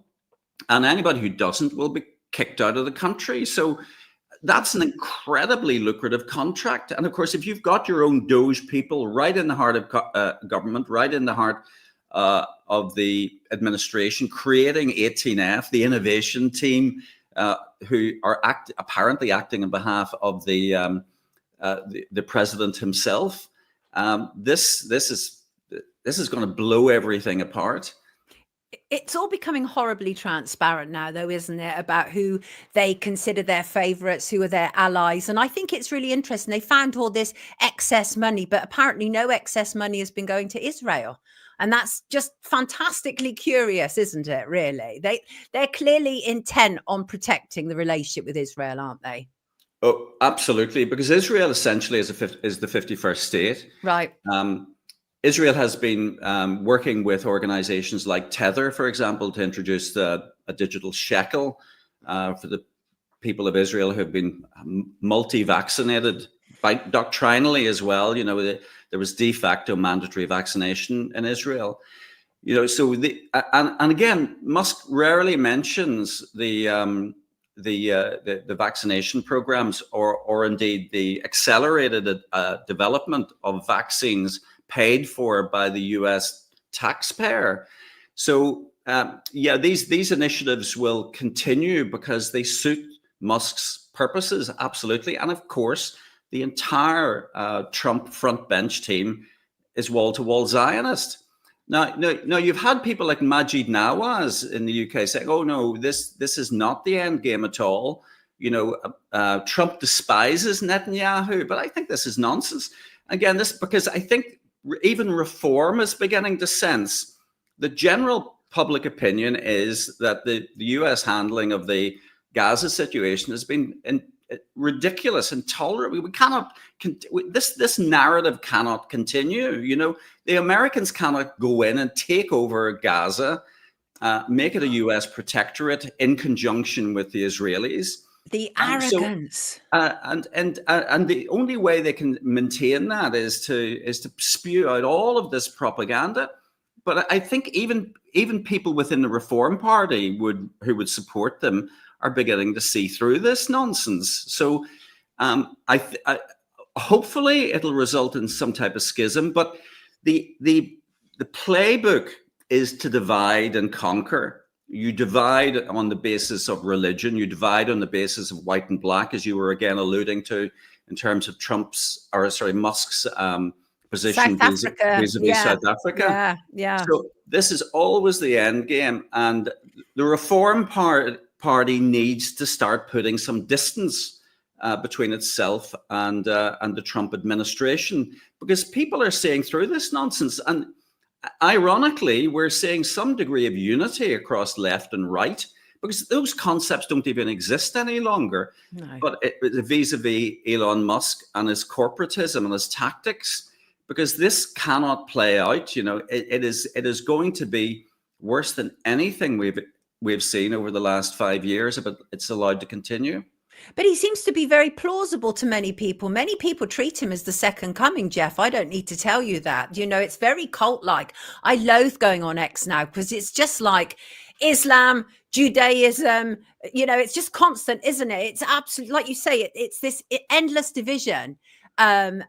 and anybody who doesn't will be kicked out of the country. So that's an incredibly lucrative contract. And of course, if you've got your own Doge people right in the heart of government, right in the heart of the administration, creating 18F, the innovation team, who are apparently acting on behalf of the president himself, this is going to blow everything apart. It's all becoming horribly transparent now, though, isn't it, about who they consider their favorites, who are their allies. And I think it's really interesting. They found all this excess money, but apparently no excess money has been going to Israel. And that's just fantastically curious, isn't it, really? They're clearly intent on protecting the relationship with Israel, aren't they? Oh, absolutely, because Israel essentially is the 51st state. Right. Israel has been working with organizations like Tether, for example, to introduce a digital shekel for the people of Israel who have been multi-vaccinated doctrinally as well. There was de facto mandatory vaccination in Israel. So and again, Musk rarely mentions the vaccination programs or indeed the accelerated development of vaccines paid for by the US taxpayer. So these initiatives will continue because they suit Musk's purposes, absolutely. And of course, the entire Trump front bench team is wall-to-wall Zionist. Now, you've had people like Majid Nawaz in the UK saying, "Oh no, this is not the end game at all." Trump despises Netanyahu, but I think this is nonsense. Again, because I think even Reform is beginning to sense the general public opinion is that the US handling of the Gaza situation has been ridiculous, intolerable. We cannot. This narrative cannot continue. The Americans cannot go in and take over Gaza, make it a US protectorate in conjunction with the Israelis. The arrogance. And the only way they can maintain that is to spew out all of this propaganda. But I think even people within the Reform Party who would support them are beginning to see through this nonsense. So hopefully it'll result in some type of schism. But the playbook is to divide and conquer. You divide on the basis of religion. You divide on the basis of white and black, as you were again alluding to, in terms of Musk's position vis-a-vis South Africa. Yeah. So this is always the end game, and the Reform Party needs to start putting some distance between itself and the Trump administration, because people are seeing through this nonsense. And ironically, we're seeing some degree of unity across left and right, because those concepts don't even exist any longer. No. But vis-a-vis Elon Musk and his corporatism and his tactics, because this cannot play out. It is going to be worse than anything we've seen over the last 5 years, but it's allowed to continue. But he seems to be very plausible to many people. Many people treat him as the second coming, Jeff. I don't need to tell you that. It's very cult-like. I loathe going on X now because it's just like Islam, Judaism, it's just constant, isn't it? It's absolutely, like you say, it's this endless division. And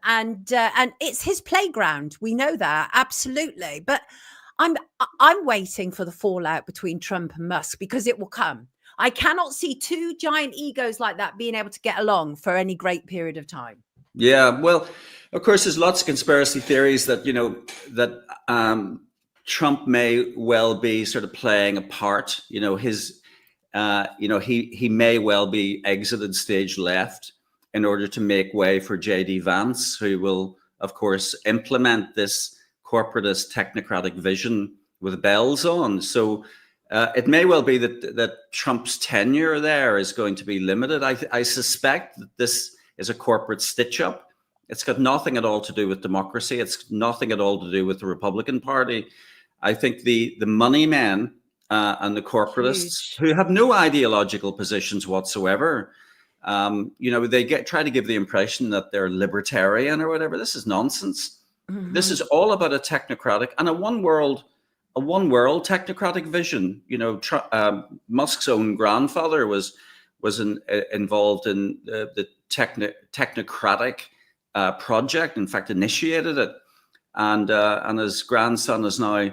it's his playground. We know that, absolutely. But I'm waiting for the fallout between Trump and Musk, because it will come. I cannot see two giant egos like that being able to get along for any great period of time. Yeah, well, of course, there's lots of conspiracy theories that Trump may well be sort of playing a part. He may well be exited stage left in order to make way for J.D. Vance, who will, of course, implement this corporatist technocratic vision with bells on. So it may well be that Trump's tenure there is going to be limited. I suspect that this is a corporate stitch-up It's got nothing at all to do with democracy. It's nothing at all to do with the Republican Party. I think the money men and the corporatists who have no ideological positions whatsoever, they try to give the impression that they're libertarian or whatever. This is nonsense. Mm-hmm. This is all about a technocratic and a one world technocratic vision. Musk's own grandfather was involved in the technocratic project. In fact, initiated it, and his grandson is now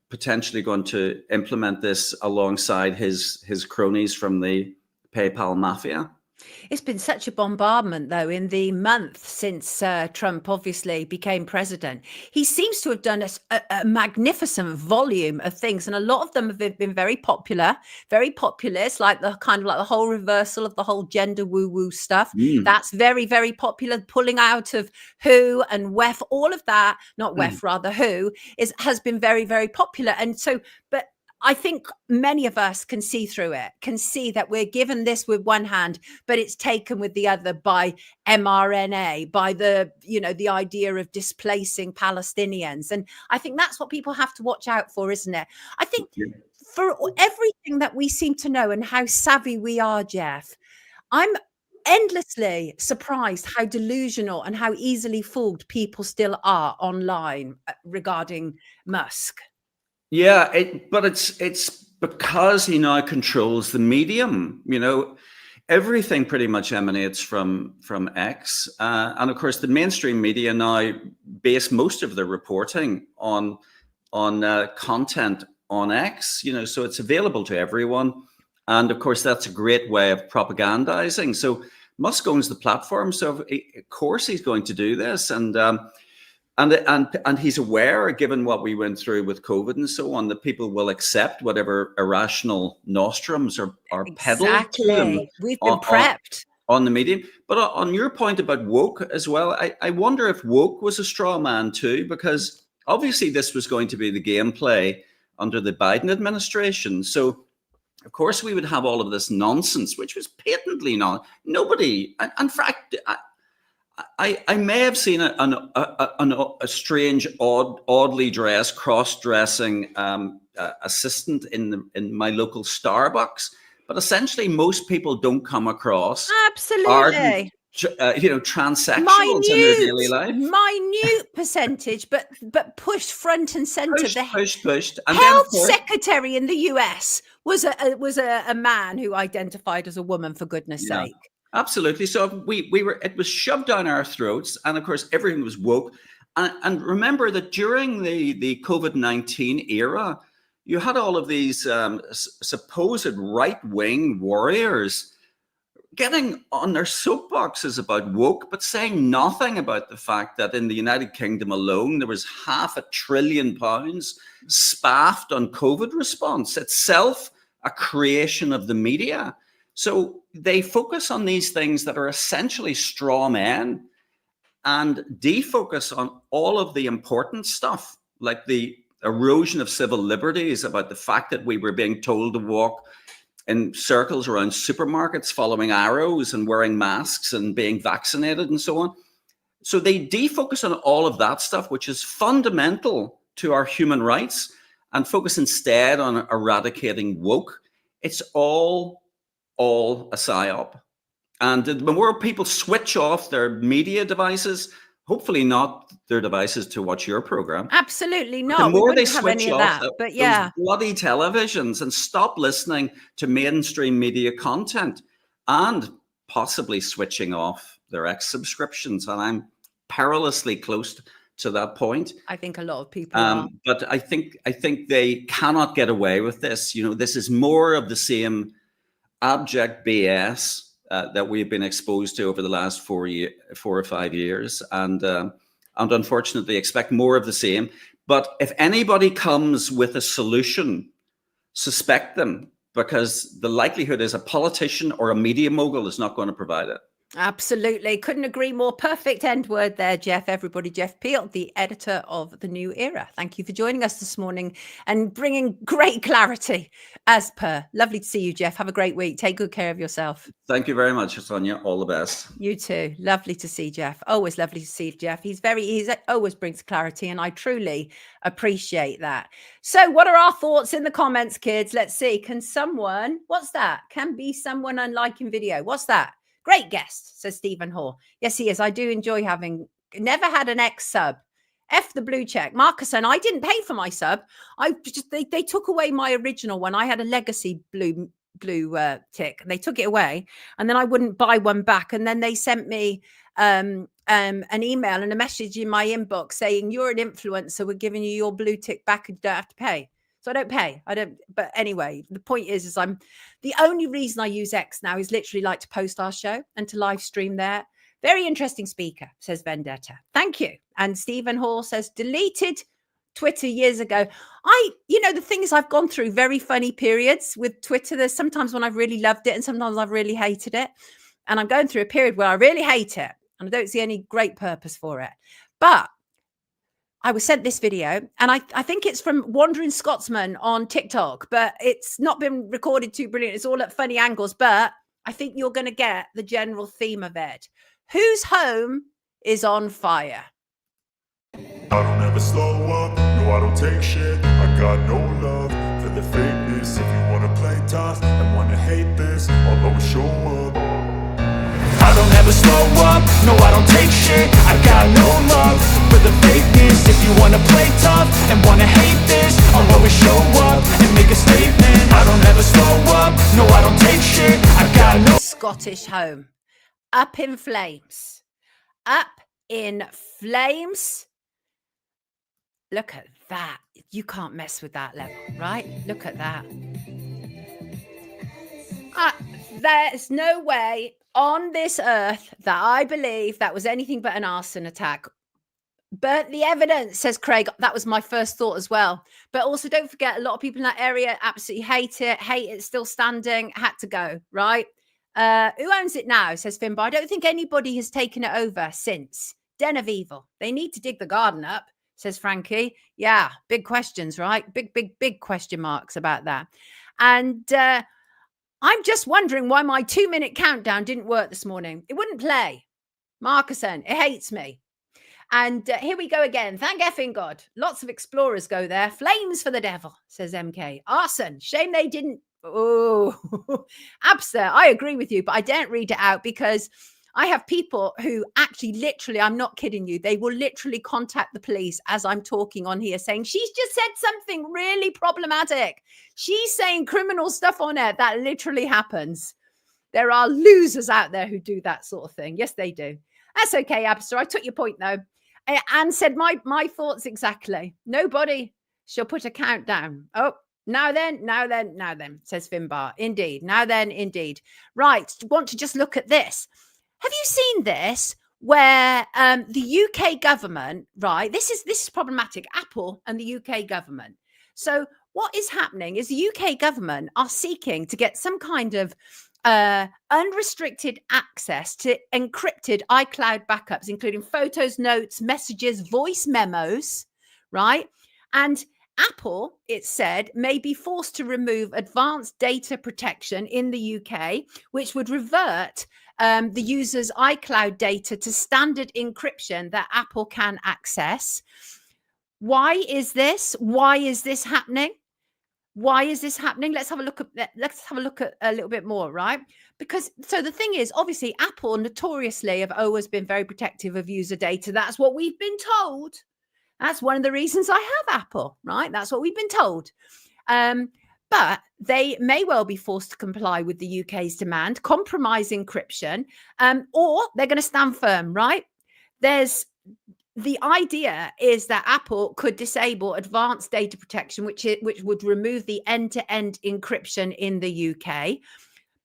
potentially going to implement this alongside his cronies from the PayPal mafia. It's been such a bombardment, though, in the month since Trump obviously became president. He seems to have done a magnificent volume of things, and a lot of them have been very popular, very populist, like the whole reversal of the whole gender woo-woo stuff. That's very, very popular. Pulling out of WHO and WEF, all of that, not WEF, rather WHO, has been very, very popular. And so, but I think many of us can see through it, can see that we're given this with one hand, but it's taken with the other by mRNA, by the idea of displacing Palestinians. And I think that's what people have to watch out for, isn't it? I think for everything that we seem to know and how savvy we are, Jeff, I'm endlessly surprised how delusional and how easily fooled people still are online regarding Musk. Yeah, but it's because he now controls the medium. Everything pretty much emanates from X, and of course the mainstream media now base most of their reporting on content on X. So it's available to everyone, and of course that's a great way of propagandizing. So Musk owns the platform, so of course he's going to do this, and he's aware, given what we went through with COVID and so on, that people will accept whatever irrational nostrums are peddled to them. We've been prepped on the medium. But on your point about woke as well, I wonder if woke was a straw man too, because obviously this was going to be the gameplay under the Biden administration. So of course we would have all of this nonsense, which was patently not. Nobody, in fact, I may have seen a strange, oddly dressed, cross-dressing assistant in my local Starbucks, but essentially most people don't come across absolutely transsexuals in their daily life. Minute percentage, but pushed front and center. Pushed. And health secretary in the US was a man who identified as a woman, for goodness sake. Absolutely. So it was shoved down our throats, and of course everything was woke. And remember that during the COVID-19 era, you had all of these supposed right-wing warriors getting on their soapboxes about woke, but saying nothing about the fact that in the United Kingdom alone, there was £500 billion spaffed on COVID response, itself a creation of the media. So they focus on these things that are essentially straw men and defocus on all of the important stuff, like the erosion of civil liberties, about the fact that we were being told to walk in circles around supermarkets following arrows and wearing masks and being vaccinated and so on. So they defocus on all of that stuff, which is fundamental to our human rights, and focus instead on eradicating woke. It's all a psyop. And the more people switch off their media devices, hopefully not their devices to watch your program. Absolutely not. The more they switch any off of that, but yeah, those bloody televisions and stop listening to mainstream media content, and possibly switching off their X subscriptions. And I'm perilously close to that point. I think a lot of people are. But I think they cannot get away with this. This is more of the same abject BS that we've been exposed to over the last 4 or 5 years, and unfortunately expect more of the same. But if anybody comes with a solution, suspect them, because the likelihood is a politician or a media mogul is not going to provide it. Absolutely. Couldn't agree more. Perfect end word there, Jeff. Everybody, Jeff Peel, the editor of The New Era. Thank you for joining us this morning and bringing great clarity as per. Lovely to see you, Jeff. Have a great week. Take good care of yourself. Thank you very much, Sonia. All the best. You too. Lovely to see Jeff. Always lovely to see Jeff. He's always brings clarity, and I truly appreciate that. So what are our thoughts in the comments, kids? Let's see. What's that? Can be someone unliking video. What's that? Great guest, says Stephen Hall. Yes, he is. I do enjoy never had an ex sub. F the blue check. Marcus, and I didn't pay for my sub. They took away my original one. I had a legacy blue tick. They took it away, and then I wouldn't buy one back. And then they sent me an email and a message in my inbox saying, you're an influencer. We're giving you your blue tick back and you don't have to pay. So I don't pay. But anyway, the point is the only reason I use X now is literally like to post our show and to live stream there. Very interesting speaker, says Vendetta. Thank you. And Stephen Hall says, deleted Twitter years ago. The thing is, I've gone through very funny periods with Twitter. There's sometimes when I've really loved it and sometimes I've really hated it. And I'm going through a period where I really hate it and I don't see any great purpose for it. But I was sent this video, and I think it's from Wandering Scotsman on TikTok, but it's not been recorded too brilliant. It's all at funny angles, but I think you're going to get the general theme of it. Whose home is on fire? I don't ever slow up, no I don't take shit. I got no love for the fakeness. If you wanna play tough and wanna hate this, I'll always show up. I don't ever slow up, no I don't take shit. I got no love for the fakeness. If you wanna play tough and wanna hate this, I'll always show up and make a statement. I don't ever slow up, no I don't take shit. I got no Scottish home. Up in flames. Up in flames. Look at that. You can't mess with that level, right? Look at that. There's no way on this earth that I believe that was anything but an arson attack. Burnt the evidence, says Craig. That was my first thought as well. But also don't forget, a lot of people in that area absolutely hate it, still standing, had to go, right? Who owns it now, says Finbar. I don't think anybody has taken it over since. Den of Evil. They need to dig the garden up, says Frankie. Yeah, big questions, right? Big question marks about that. And I'm just wondering why my 2-minute countdown didn't work this morning. It wouldn't play. Marcuson, it hates me. And here we go again. Thank effing God. Lots of explorers go there. Flames for the devil, says MK. Arson. Shame they didn't. Oh, Abster, I agree with you, but I daren't read it out because I have people who actually literally, I'm not kidding you, they will literally contact the police as I'm talking on here saying, she's just said something really problematic. She's saying criminal stuff on air. That literally happens. There are losers out there who do that sort of thing. Yes, they do. That's okay, Abster. I took your point, though. And said my thoughts exactly. Nobody shall put a countdown. Oh, now then, says Finbar. Indeed. Now then, indeed. Right. Want to just look at this. Have you seen this where the UK government, right? This is problematic. Apple and the UK government. So what is happening is the UK government are seeking to get some kind of unrestricted access to encrypted iCloud backups, including photos, notes, messages, voice memos, right? And Apple, it said, may be forced to remove advanced data protection in the UK, which would revert the user's iCloud data to standard encryption that Apple can access. Why is this? Why is this happening? Why is this happening? Let's have a look at a little bit more, right? Because so the thing is, obviously, Apple notoriously have always been very protective of user data. That's what we've been told. That's one of the reasons I have Apple, right? That's what we've been told. But they may well be forced to comply with the UK's demand, compromise encryption, or they're going to stand firm, right? The idea is that Apple could disable advanced data protection, which would remove the end-to-end encryption in the UK.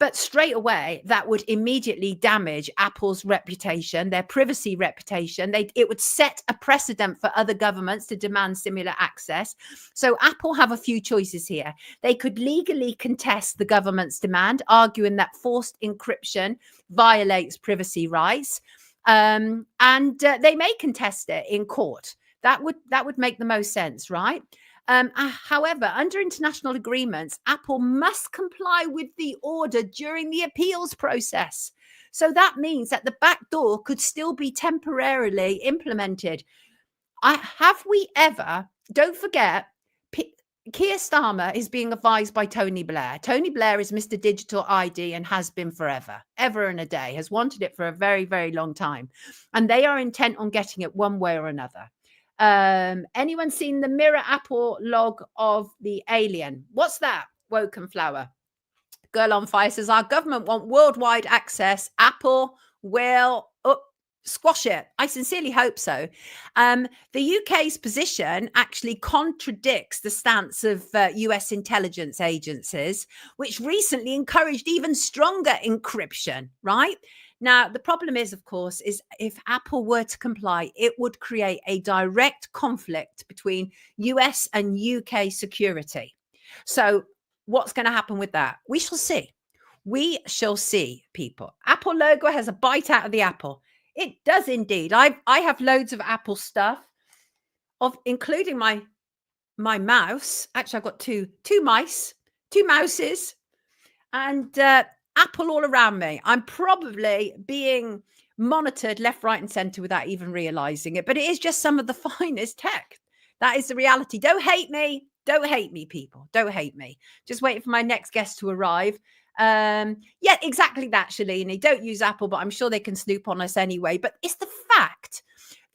But straight away, that would immediately damage Apple's reputation, their privacy reputation. It would set a precedent for other governments to demand similar access. So Apple have a few choices here. They could legally contest the government's demand, arguing that forced encryption violates privacy rights. And they may contest it in court. That would make the most sense, right? However, under international agreements, Apple must comply with the order during the appeals process. So that means that the back door could still be temporarily implemented. Don't forget, Keir Starmer is being advised by Tony Blair. Tony Blair is Mr. Digital ID and has been forever, ever and a day, has wanted it for a very, very long time. And they are intent on getting it one way or another. Anyone seen the Mirror Apple log of the alien? What's that? Woken Flower. Girl on Fire says our government want worldwide access. Apple will squash it. I sincerely hope so. The UK's position actually contradicts the stance of US intelligence agencies, which recently encouraged even stronger encryption, right? Now, the problem is, of course, is if Apple were to comply, it would create a direct conflict between US and UK security. So what's going to happen with that? We shall see. We shall see, people. Apple logo has a bite out of the apple. It does indeed. I have loads of Apple stuff, including my mouse. Actually, I've got two mouses, and Apple all around me. I'm probably being monitored left, right, and center without even realizing it. But it is just some of the finest tech. That is the reality. Don't hate me. Don't hate me, people. Don't hate me. Just waiting for my next guest to arrive. Yeah, exactly that, Shalini. Don't use Apple, but I'm sure they can snoop on us anyway. But it's the fact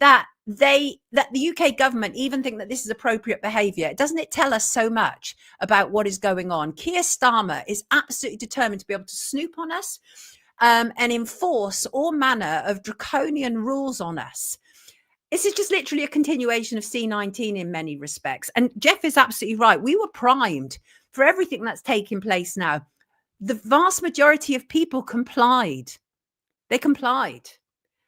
that the UK government even think that this is appropriate behavior. Doesn't it tell us so much about what is going on? Keir Starmer is absolutely determined to be able to snoop on us and enforce all manner of draconian rules on us. This is just literally a continuation of C19 in many respects. And Jeff is absolutely right. We were primed for everything that's taking place now. The vast majority of people complied. They complied.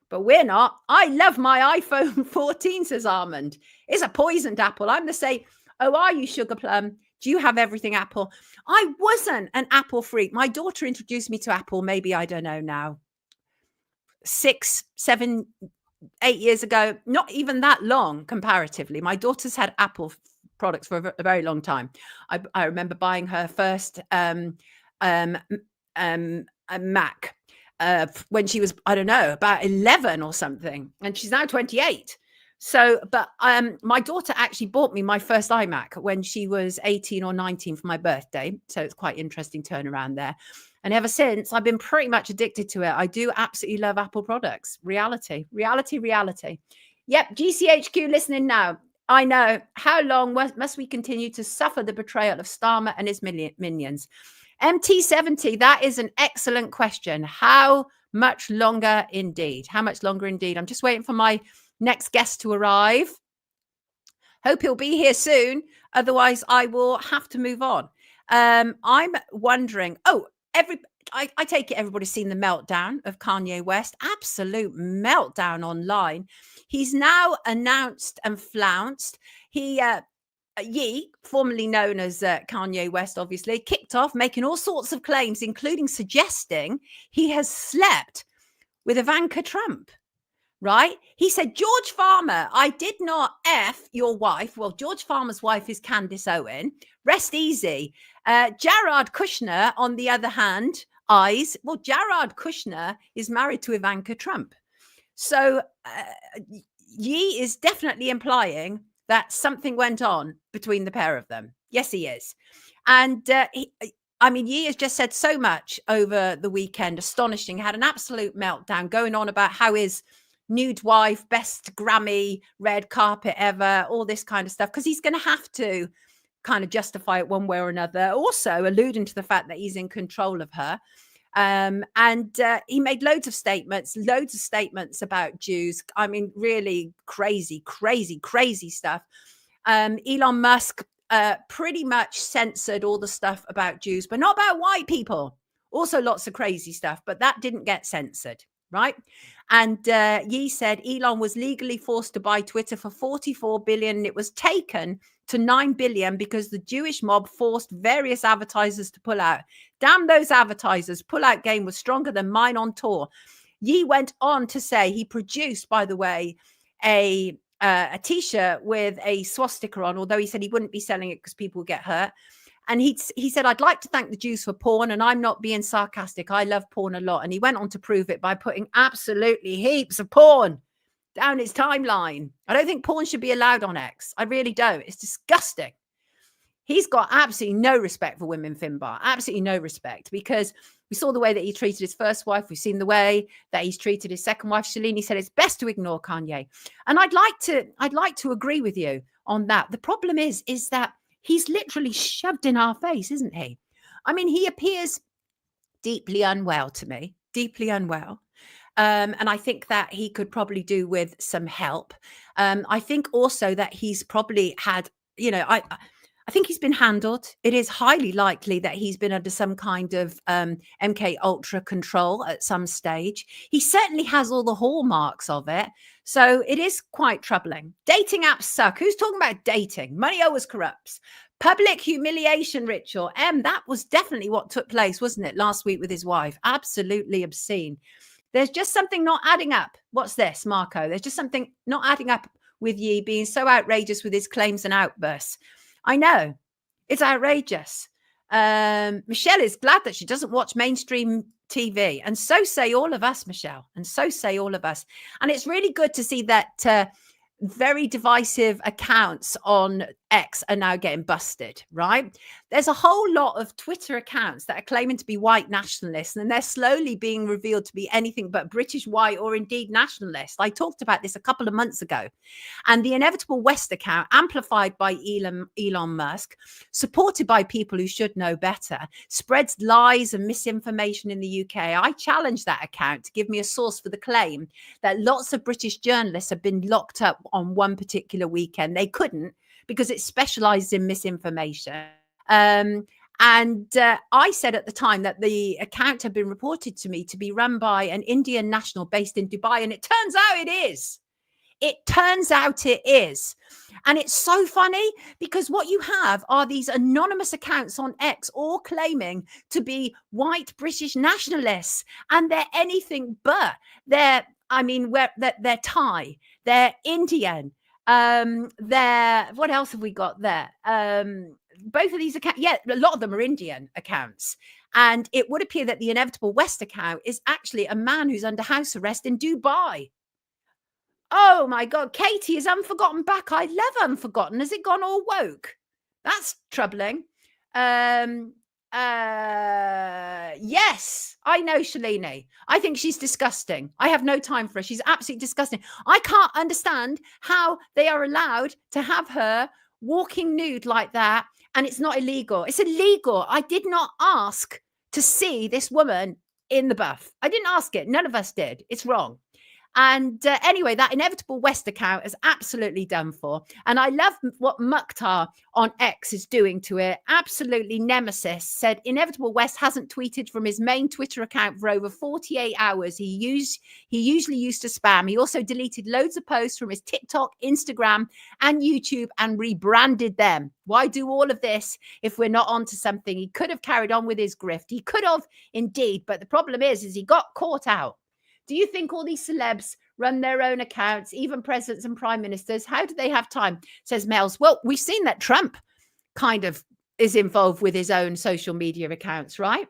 But we're not. I love my iPhone 14, says Armand. It's a poisoned apple. I'm the same. Oh, are you, Sugar Plum? Do you have everything Apple? I wasn't an Apple freak. My daughter introduced me to Apple, maybe, I don't know now, 6, 7, 8 years ago. Not even that long, comparatively. My daughter's had Apple products for a very long time. I remember buying her first a Mac when she was, I don't know, about 11 or something, and she's now 28. So, but my daughter actually bought me my first iMac when she was 18 or 19 for my birthday. So it's quite interesting turnaround there. And ever since, I've been pretty much addicted to it. I do absolutely love Apple products. Reality. Yep, GCHQ listening now. I know. How long must we continue to suffer the betrayal of Starmer and his minions? MT70, that is an excellent question. How much longer indeed? How much longer indeed? I'm just waiting for my next guest to arrive. Hope he'll be here soon. Otherwise, I will have to move on. I'm wondering, I take it everybody's seen the meltdown of Kanye West. Absolute meltdown online. He's now announced and flounced. Ye, formerly known as Kanye West, obviously, kicked off making all sorts of claims, including suggesting he has slept with Ivanka Trump, right? He said, George Farmer, I did not F your wife. Well, George Farmer's wife is Candace Owen. Rest easy. Jared Kushner, on the other hand, Jared Kushner is married to Ivanka Trump. So Ye is definitely implying that something went on between the pair of them. Yes, he is. And Ye has just said so much over the weekend, astonishing, had an absolute meltdown going on about how his nude wife, best Grammy, red carpet ever, all this kind of stuff, because he's going to have to kind of justify it one way or another. Also alluding to the fact that he's in control of her. He made loads of statements about Jews. I mean, really crazy stuff. Elon Musk pretty much censored all the stuff about Jews, but not about white people. Also lots of crazy stuff, but that didn't get censored, right? And Yi said Elon was legally forced to buy Twitter for 44 billion. And it was taken to 9 billion because the Jewish mob forced various advertisers to pull out. Damn those advertisers. Pull-out game was stronger than mine on tour. Yi went on to say he produced, by the way, a T-shirt with a swastika on, although he said he wouldn't be selling it because people would get hurt. And he said, I'd like to thank the Jews for porn, and I'm not being sarcastic. I love porn a lot. And he went on to prove it by putting absolutely heaps of porn down his timeline. I don't think porn should be allowed on X. I really don't. It's disgusting. He's got absolutely no respect for women, Finbar. Absolutely no respect, because we saw the way that he treated his first wife. We've seen the way that he's treated his second wife. Shalini said it's best to ignore Kanye. And I'd like to agree with you on that. The problem is that he's literally shoved in our face, isn't he? I mean, he appears deeply unwell to me, deeply unwell. And I think that he could probably do with some help. I think also that he's probably had, I think he's been handled. It is highly likely that he's been under some kind of MK Ultra control at some stage. He certainly has all the hallmarks of it. So it is quite troubling. Dating apps suck. Who's talking about dating? Money always corrupts. Public humiliation ritual. That was definitely what took place, wasn't it, last week with his wife? Absolutely obscene. There's just something not adding up. What's this, Marco? There's just something not adding up with Yi being so outrageous with his claims and outbursts. I know. It's outrageous. Michelle is glad that she doesn't watch mainstream TV. And so say all of us, Michelle. And so say all of us. And it's really good to see that very divisive accounts on X are now getting busted, right? There's a whole lot of Twitter accounts that are claiming to be white nationalists, and they're slowly being revealed to be anything but British white or indeed nationalist. I talked about this a couple of months ago. And the Inevitable West account, amplified by Elon Musk, supported by people who should know better, spreads lies and misinformation in the UK. I challenged that account to give me a source for the claim that lots of British journalists have been locked up on one particular weekend. They couldn't, because it specialized in misinformation. And I said at the time that the account had been reported to me to be run by an Indian national based in Dubai. And it turns out it is. It turns out it is. And it's so funny because what you have are these anonymous accounts on X all claiming to be white British nationalists. And they're anything but. They're Thai, they're Indian. What else have we got there? Both of these accounts, a lot of them are Indian accounts. And it would appear that the Inevitable West account is actually a man who's under house arrest in Dubai. Oh my God, Katie is Unforgotten back. I love Unforgotten. Has it gone all woke? That's troubling. Yes, I know Shalini. I think she's disgusting. I have no time for her. She's absolutely disgusting. I can't understand how they are allowed to have her walking nude like that, and it's not illegal. It's illegal. I did not ask to see this woman in the buff. I didn't ask it. None of us did. It's wrong. And anyway, that Inevitable West account is absolutely done for. And I love what Mukhtar on X is doing to it. Absolutely nemesis. Said Inevitable West hasn't tweeted from his main Twitter account for over 48 hours. He usually used to spam. He also deleted loads of posts from his TikTok, Instagram, and YouTube and rebranded them. Why do all of this if we're not onto something? He could have carried on with his grift. He could have indeed. But the problem is he got caught out. Do you think all these celebs run their own accounts, even presidents and prime ministers? How do they have time? Says Mels. Well, we've seen that Trump kind of is involved with his own social media accounts, right?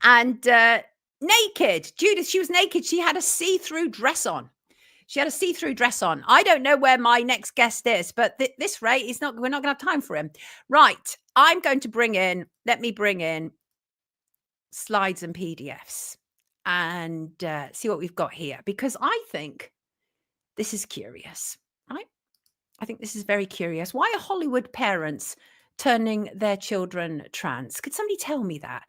And naked. Judith, she was naked. She had a see-through dress on. I don't know where my next guest is, but this rate is not. We're not going to have time for him. Right. I'm going to let me bring in slides and PDFs. And see what we've got here, because I think this is curious, right? I think this is very curious. Why are Hollywood parents turning their children trans? Could somebody tell me that?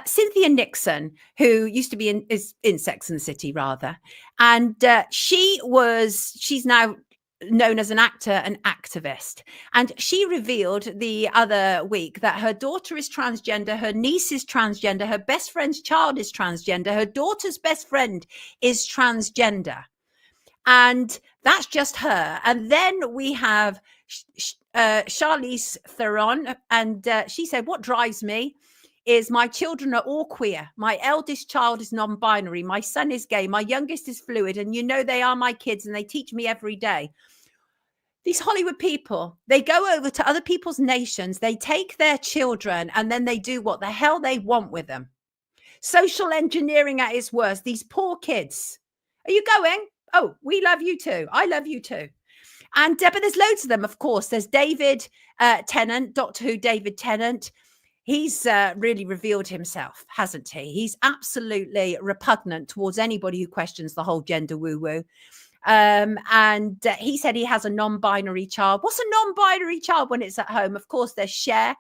Cynthia Nixon, who used to be is in Sex and the City, rather, and she's now known as an actor and activist. And she revealed the other week that her daughter is transgender, her niece is transgender, her best friend's child is transgender, her daughter's best friend is transgender. And that's just her. And then we have Charlize Theron, and she said, what drives me is my children are all queer. My eldest child is non-binary. My son is gay. My youngest is fluid. And they are my kids and they teach me every day. These Hollywood people, they go over to other people's nations. They take their children and then they do what the hell they want with them. Social engineering at its worst. These poor kids. Are you going? Oh, we love you too. I love you too. And but there's loads of them, of course. There's David Tennant, Doctor Who David Tennant. He's really revealed himself, hasn't he? He's absolutely repugnant towards anybody who questions the whole gender woo-woo. And he said he has a non-binary child. What's a non-binary child when it's at home? Of course, there's Cher,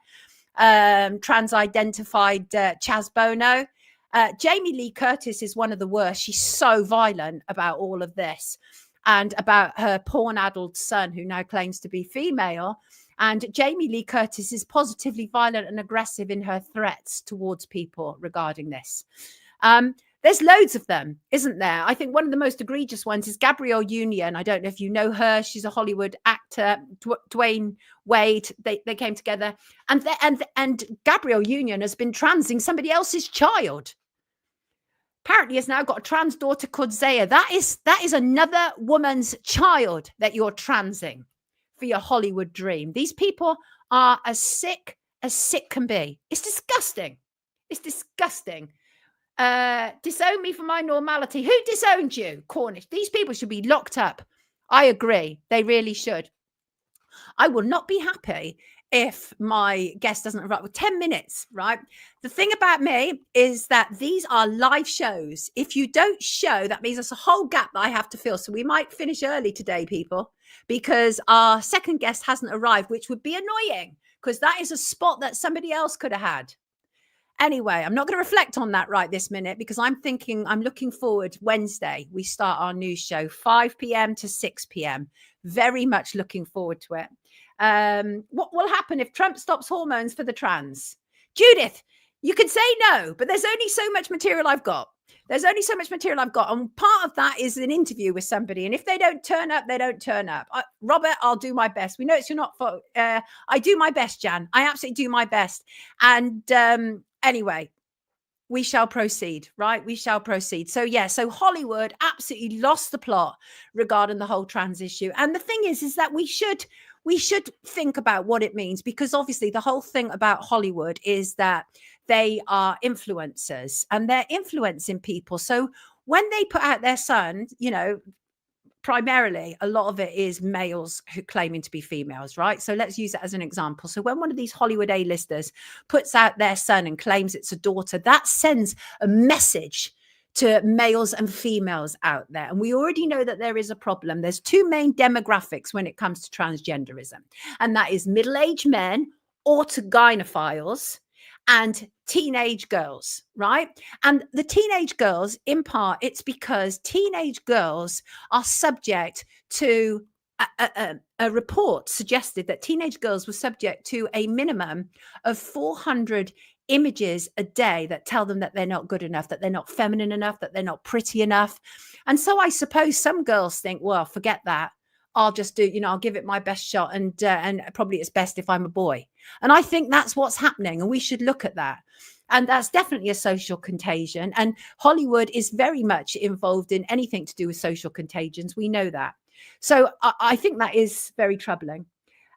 trans-identified Chaz Bono. Jamie Lee Curtis is one of the worst. She's so violent about all of this and about her porn-addled son who now claims to be female. And Jamie Lee Curtis is positively violent and aggressive in her threats towards people regarding this. There's loads of them, isn't there? I think one of the most egregious ones is Gabrielle Union. I don't know if you know her. She's a Hollywood actor. Dwayne Wade. They came together, and Gabrielle Union has been transing somebody else's child. Apparently, has now got a trans daughter called Zaya. That is another woman's child that you're transing for your Hollywood dream. These people are as sick can be. It's disgusting. It's disgusting. Disown me for my normality. Who disowned you, Cornish? These people should be locked up. I agree. They really should. I will not be happy if my guest doesn't arrive with 10 minutes, right? The thing about me is that these are live shows. If you don't show, that means there's a whole gap that I have to fill. So we might finish early today, people, because our second guest hasn't arrived, which would be annoying because that is a spot that somebody else could have had. Anyway, I'm not going to reflect on that right this minute because I'm looking forward. Wednesday, we start our news show, 5 p.m. to 6 p.m. Very much looking forward to it. What will happen if Trump stops hormones for the trans? Judith, you can say no, but there's only so much material I've got. And part of that is an interview with somebody. And if they don't turn up, they don't turn up. Robert, I'll do my best. We know you're not for, I do my best, Jan. I absolutely do my best. And anyway, we shall proceed, right? We shall proceed. So so Hollywood absolutely lost the plot regarding the whole trans issue. And the thing is that we should think about what it means, because obviously the whole thing about Hollywood is that they are influencers and they're influencing people. So when they put out their son, primarily a lot of it is males who claiming to be females, right? So let's use it as an example. So when one of these Hollywood A-listers puts out their son and claims it's a daughter, that sends a message to males and females out there. And we already know that there is a problem. There's two main demographics when it comes to transgenderism, and that is middle-aged men, autogynephiles, and teenage girls, right? And the teenage girls, in part, it's because teenage girls are subject to a report suggested that teenage girls were subject to a minimum of 400 images a day that tell them that they're not good enough, that they're not feminine enough, that they're not pretty enough. And so I suppose some girls think, well, forget that. I'll just do, I'll give it my best shot. And probably it's best if I'm a boy. And I think that's what's happening. And we should look at that. And that's definitely a social contagion. And Hollywood is very much involved in anything to do with social contagions. We know that. So I think that is very troubling.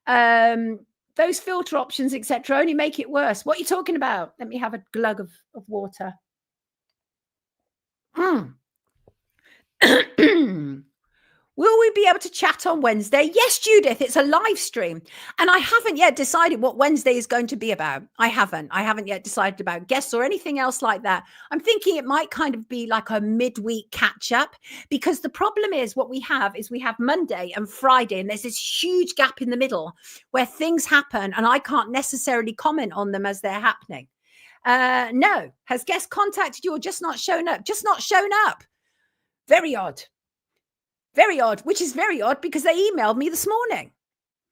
Those filter options, etc., only make it worse. What are you talking about? Let me have a glug of water. Will we be able to chat on Wednesday? Yes, Judith, it's a live stream. And I haven't yet decided what Wednesday is going to be about. I haven't yet decided about guests or anything else like that. I'm thinking it might kind of be like a midweek catch up, because the problem is what we have Monday and Friday, and there's this huge gap in the middle where things happen and I can't necessarily comment on them as they're happening. No. Has guest contacted you or just not shown up? Just not shown up. Very odd. Very odd, which is very odd because they emailed me this morning.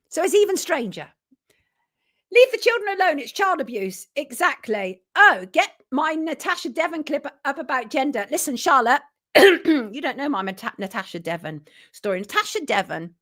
So it's even stranger. Leave the children alone. It's child abuse. Exactly. Oh, get my Natasha Devon clip up about gender. Listen, Charlotte, you don't know my Natasha Devon story. Natasha Devon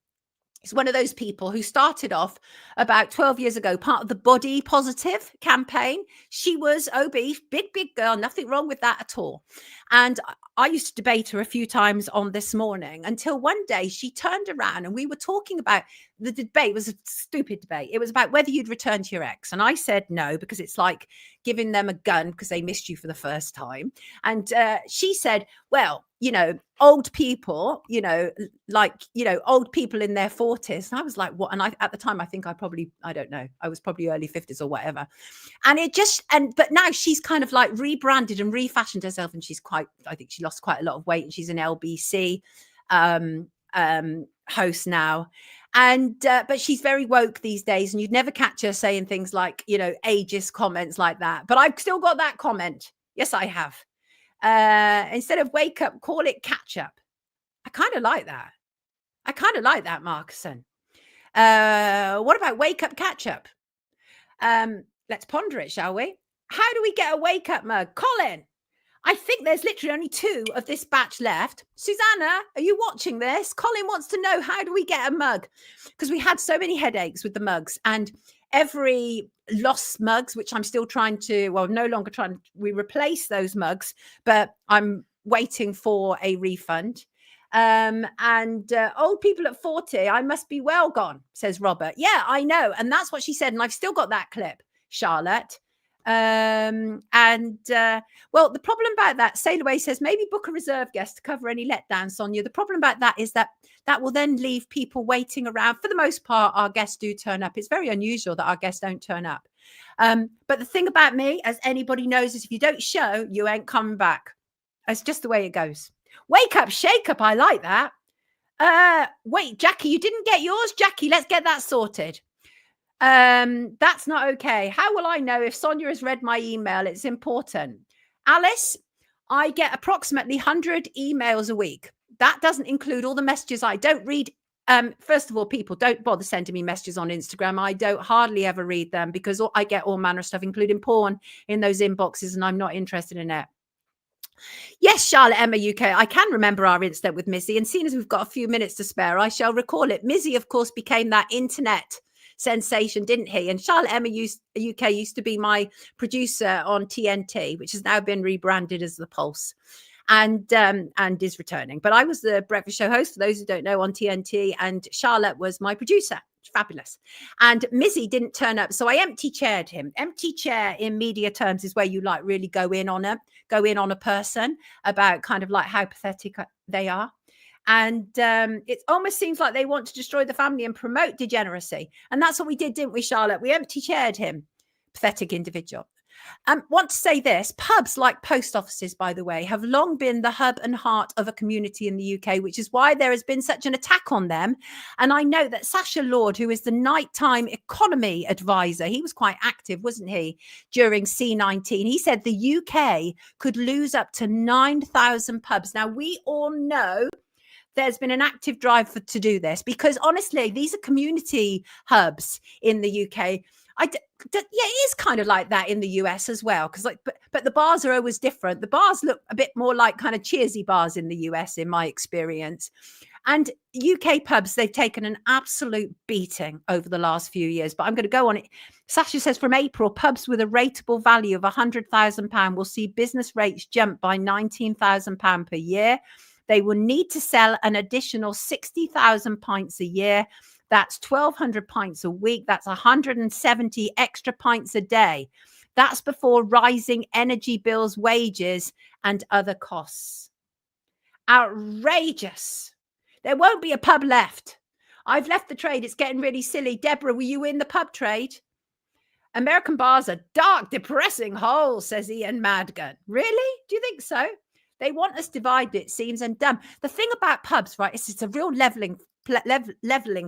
is one of those people who started off about 12 years ago, part of the body positive campaign. She was obese, big girl, nothing wrong with that at all. And I used to debate her a few times on This Morning until one day she turned around and we were talking about the debate. It was a stupid debate. It was about whether you'd return to your ex. And I said no, because it's like giving them a gun because they missed you for the first time. And she said, well, you know, old people, you know, like, you know, old people in their 40s. And I was like, what? And at the time, I think I don't know, I was probably early 50s or whatever. And but now she's kind of like rebranded and refashioned herself. And I think she lost quite a lot of weight, and she's an LBC host now. And but she's very woke these days, and you'd never catch her saying things like, you know, ageist comments like that. But I've still got that comment. Yes, I have. Instead of wake up, call it catch up. I kind of like that. Markuson. What about wake up, catch up? Let's ponder it, shall we? How do we get a wake up mug? Colin, I think there's literally only 2 of this batch left. Susanna, are you watching this? Colin wants to know, how do we get a mug? Because we had so many headaches with the mugs, and every lost mugs, which I'm still trying to, well, no longer trying, we replace those mugs, but I'm waiting for a refund. Old people at 40, I must be well gone, says Robert. Yeah, I know. And that's what she said. And I've still got that clip, Charlotte. Well, the problem about that, Sailaway says, maybe book a reserve guest to cover any letdowns, Sonia. The problem about that is that will then leave people waiting around. For the most part, our guests do turn up. It's very unusual that our guests don't turn up. But the thing about me, as anybody knows, is if you don't show, you ain't coming back. It's just the way it goes. Wake up, shake up. I like that. Wait, Jackie, you didn't get yours? Jackie, let's get that sorted. That's not okay. How will I know if Sonia has read my email? It's important. Alice, I get approximately 100 emails a week. That doesn't include all the messages I don't read. First of all, people don't bother sending me messages on Instagram. I don't hardly ever read them because I get all manner of stuff, including porn, in those inboxes, and I'm not interested in it. Yes, Charlotte Emma UK. I can remember our incident with Mizzy, and seeing as we've got a few minutes to spare, I shall recall it. Mizzy, of course, became that internet sensation, didn't he? And Charlotte Emma UK used to be my producer on TNT, which has now been rebranded as The Pulse, and is returning. But I was the breakfast show host, for those who don't know, on TNT, and Charlotte was my producer. Fabulous. And Mizzy didn't turn up, so I empty chaired him. Empty chair in media terms is where you like really go in on a person about kind of like how pathetic they are. And it almost seems like they want to destroy the family and promote degeneracy. And that's what we did, didn't we, Charlotte? We empty chaired him. Pathetic individual. Want to say this, pubs, like post offices, by the way, have long been the hub and heart of a community in the UK, which is why there has been such an attack on them. And I know that Sacha Lord, who is the nighttime economy advisor, he was quite active, wasn't he, during C19? He said the UK could lose up to 9,000 pubs. Now, we all know there's been an active drive to do this, because honestly, these are community hubs in the UK. Yeah, it is kind of like that in the US as well, because but the bars are always different. The bars look a bit more like kind of cheersy bars in the US, in my experience. And UK pubs, they've taken an absolute beating over the last few years. But I'm going to go on it. Sasha says from April, pubs with a rateable value of £100,000 will see business rates jump by £19,000 per year. They will need to sell an additional 60,000 pints a year. That's 1,200 pints a week. That's 170 extra pints a day. That's before rising energy bills, wages, and other costs. Outrageous. There won't be a pub left. I've left the trade. It's getting really silly. Deborah, were you in the pub trade? American bars are dark, depressing holes, says Ian Madgun. Really? Do you think so? They want us divided, it seems, and dumb. The thing about pubs, right, is it's a real leveling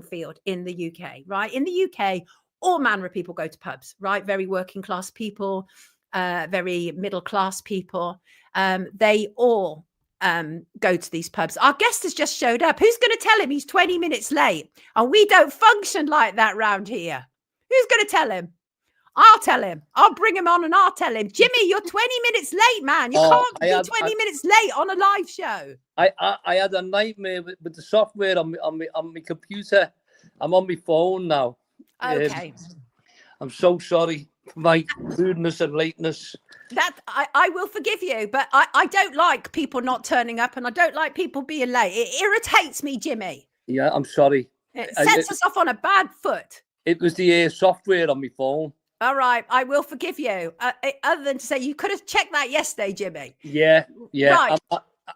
field in the UK, right? In the UK, all manner of people go to pubs, right? Very working class people, very middle class people. They all go to these pubs. Our guest has just showed up. Who's going to tell him he's 20 minutes late? And we don't function like that round here. Who's going to tell him? I'll tell him. I'll bring him on and I'll tell him. Jimmy, you're 20 minutes late, man. You can't be 20 minutes late on a live show. I had a nightmare with the software on my computer. I'm on my phone now. Okay. I'm so sorry for my rudeness and lateness. That I will forgive you, but I don't like people not turning up, and I don't like people being late. It irritates me, Jimmy. Yeah, I'm sorry. It sets us off on a bad foot. It was the software on my phone. All right, I will forgive you. Other than to say you could have checked that yesterday, Jimmy. Yeah. Right.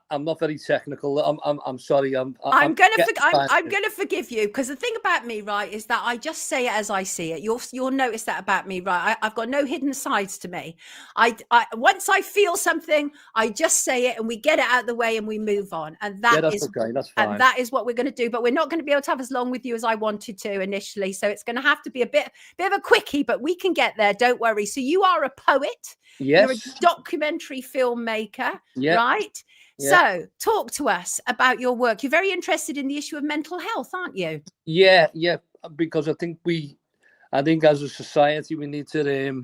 I'm not very technical. I'm sorry. I'm gonna forgive you, because the thing about me, right, is that I just say it as I see it. You'll notice that about me, right? I've got no hidden sides to me. I once I feel something, I just say it, and we get it out of the way, and we move on. And that's okay. That's fine. And that is what we're going to do. But we're not going to be able to have as long with you as I wanted to initially. So it's going to have to be a bit of a quickie, but we can get there. Don't worry. So you are a poet. Yes. You're a documentary filmmaker, right? Yeah. So talk to us about your work. You're very interested in the issue of mental health, aren't you? Yeah, because I think as a society we need to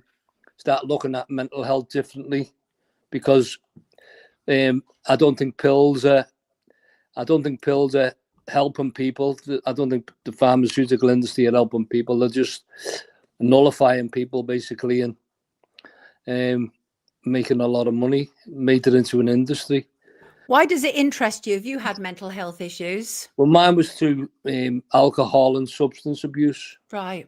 start looking at mental health differently, because I don't think pills are helping people. I don't think the pharmaceutical industry are helping people. They're just nullifying people basically, and making a lot of money, made it into an industry. Why does it interest you? Have you had mental health issues? Well, mine was through alcohol and substance abuse. Right.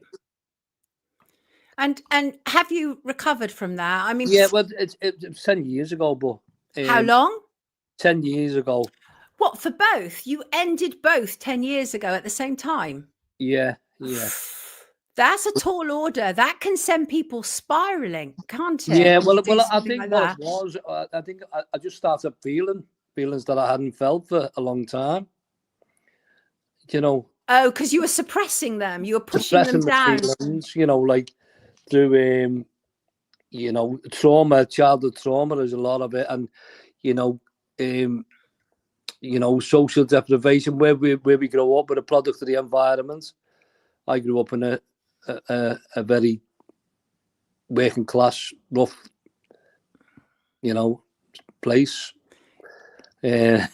And have you recovered from that? I mean, yeah, well, it's 10 years ago, but how long? 10 years ago. What, for both? You ended both 10 years ago at the same time? Yeah. That's a tall order. That can send people spiraling, can't it? Yeah, well, I think what it was, I think I just started feelings that I hadn't felt for a long time. You know. Oh, because you were suppressing them. You were pushing them down. The feelings, like through, trauma, childhood trauma. There's a lot of it, and social deprivation, where we grow up, with a product of the environment. I grew up in a very working class, rough, place. The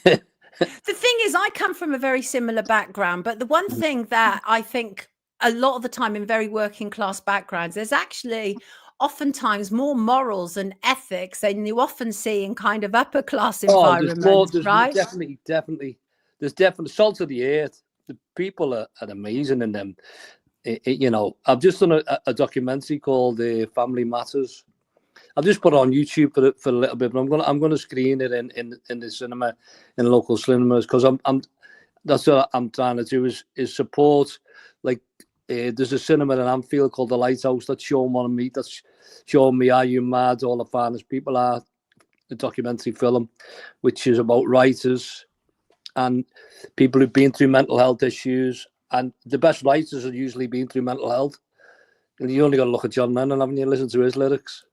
thing is, I come from a very similar background, but the one thing that I think a lot of the time in very working class backgrounds, there's actually oftentimes more morals and ethics than you often see in kind of upper class environments, right? Definitely. There's definitely salt of the earth. The people are amazing in them. I've just done a documentary called Family Matters. I've just put it on YouTube for a little bit, but I'm gonna screen it in the cinema, in local cinemas, because that's what I'm trying to do is support. Like there's a cinema in Anfield called The Lighthouse that's showing me Are You Mad? All the finest people are, the documentary film, which is about writers and people who've been through mental health issues. And the best writers have usually been through mental health. And you only got to look at John Lennon, haven't you? Listen to his lyrics.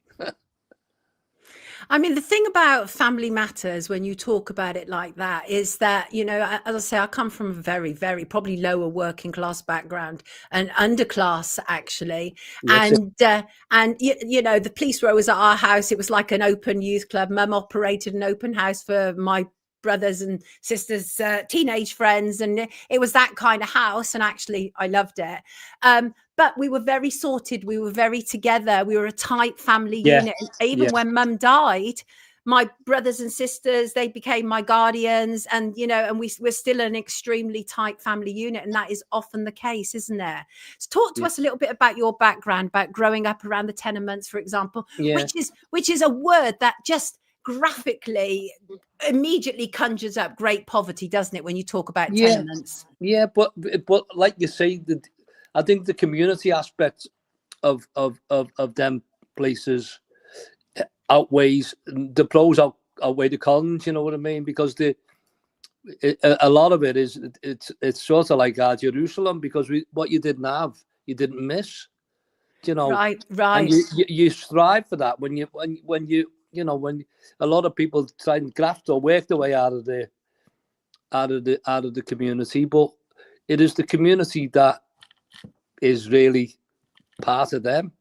I mean, the thing about Family Matters, when you talk about it like that, is that, as I say, I come from a very, very probably lower working class background, and underclass, actually. Yes, and the police were always at our house. It was like an open youth club. Mum operated an open house for my brothers and sisters, teenage friends, and it was that kind of house, and actually I loved it. But we were very sorted, we were very together, we were a tight family unit. Even when Mum died, my brothers and sisters, they became my guardians, and and we're still an extremely tight family unit, and that is often the case, isn't there? So talk to us a little bit about your background, about growing up around the tenements, for example, which is a word that just graphically immediately conjures up great poverty, doesn't it, when you talk about tenements? Yeah, but like you say, I think the community aspect of them places outweighs the pros, outweigh the cons. You know what I mean? Because a lot of it is it's sort of like our Jerusalem, because what you didn't have, you didn't miss. Right. And you strive for that when you know, when a lot of people try and graft or work their way out of the community, but it is the community that is really part of them.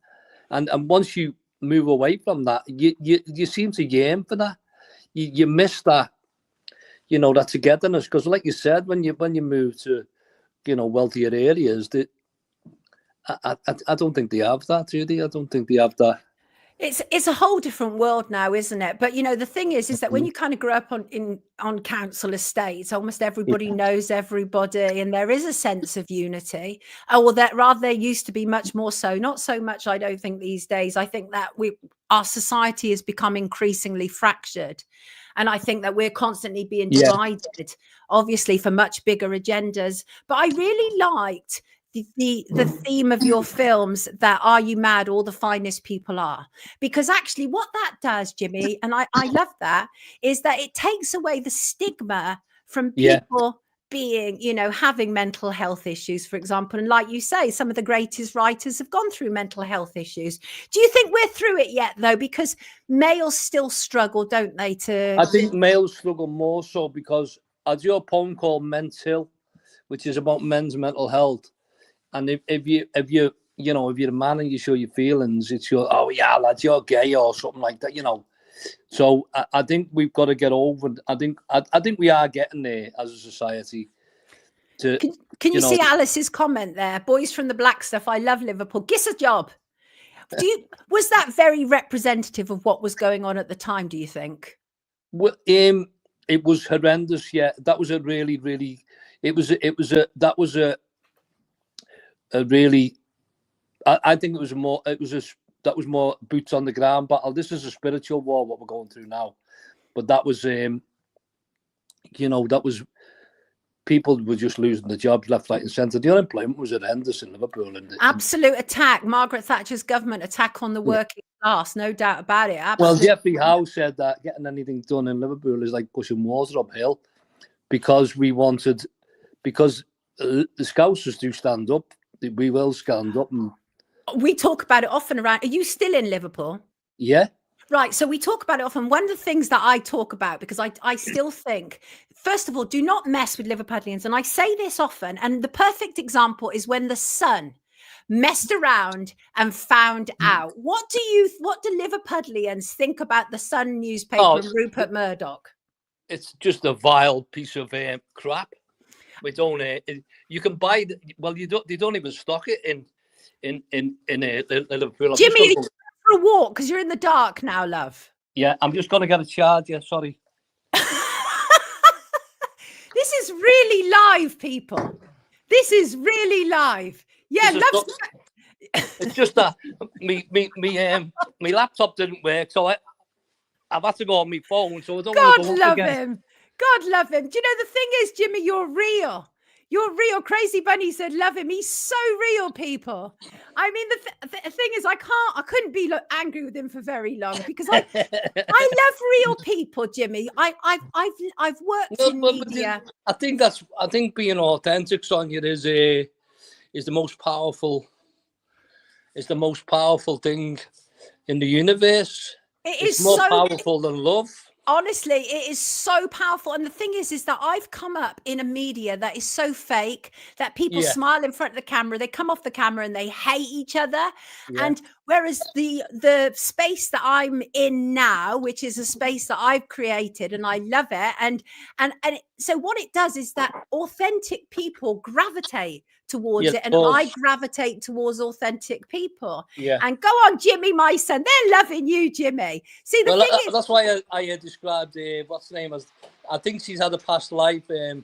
And once you move away from that, you seem to yearn for that. You miss that, you know, that togetherness. Because like you said, when you move to, you know, wealthier areas, that I don't think they have that, do they? I don't think they have that. It's a whole different world now, isn't it? But you know, the thing is that when you kind of grow up on council estates, almost everybody knows everybody, and there is a sense of unity. Well, that rather there used to be much more so. Not so much, I don't think, these days. I think that our society has become increasingly fractured, and I think that we're constantly being divided, obviously, for much bigger agendas. But I really liked the theme of your films, that Are You Mad? All the Finest People Are. Because actually what that does, Jimmy, and I love that, is that it takes away the stigma from people being, you know, having mental health issues, for example. And like you say, some of the greatest writers have gone through mental health issues. Do you think we're through it yet, though? Because males still struggle, don't they? I think males struggle more so because I do a poem called Mental, which is about men's mental health. And if you're a man and you show your feelings, it's your, oh yeah, lad, you're gay or something like that, you know. So I think we've got to get over. I think we are getting there as a society. Can you see Alice's comment there? Boys from the Black Stuff. I love Liverpool. Gives a job. Was that very representative of what was going on at the time? Do you think? Well, it was horrendous. Yeah, that was a really, really. I think that was more boots on the ground battle. This is a spiritual war, what we're going through now. But that was, that was, people were just losing their jobs left, right and centre. The unemployment was horrendous in Liverpool. Absolute attack. Margaret Thatcher's government attack on the working class, no doubt about it. Absolutely. Well, Geoffrey Howe said that getting anything done in Liverpool is like pushing water uphill, because the Scousers do stand up. We will stand up. And we talk about it often around. Are you still in Liverpool? Yeah. Right. So we talk about it often. One of the things that I talk about, because I still think, first of all, do not mess with Liverpudlians. And I say this often. And the perfect example is when the Sun messed around and found out. What do Liverpudlians think about the Sun newspaper and Rupert Murdoch? It's just a vile piece of crap. We don't. You can buy. You don't. They don't even stock it in Liverpool. Jimmy, for a walk because you're in the dark now, love. Yeah, I'm just gonna get a charger. Sorry. This is really live, people. This is really live. Yeah, love. It's just that me laptop didn't work, so I've had to go on my phone. So I don't want to go love him. God love him. Do you know the thing is, Jimmy, you're real. You're real. Crazy Bunny said, love him. He's so real, people. I mean, the thing is, I couldn't be angry with him for very long because I love real people, Jimmy. I've worked in media. I think being authentic, Sonia, is the most powerful. Is the most powerful thing in the universe. It's more powerful than love. Honestly, it is so powerful. And the thing is that I've come up in a media that is so fake that people smile in front of the camera, they come off the camera and they hate each other. Yeah. And whereas the space that I'm in now, which is a space that I've created and I love it. And so what it does is that authentic people gravitate towards it, and I gravitate towards authentic people. Yeah. And go on, Jimmy, my son, they're loving you, Jimmy. See, the thing is, that's why I described what's the name as. I think she's had a past life. I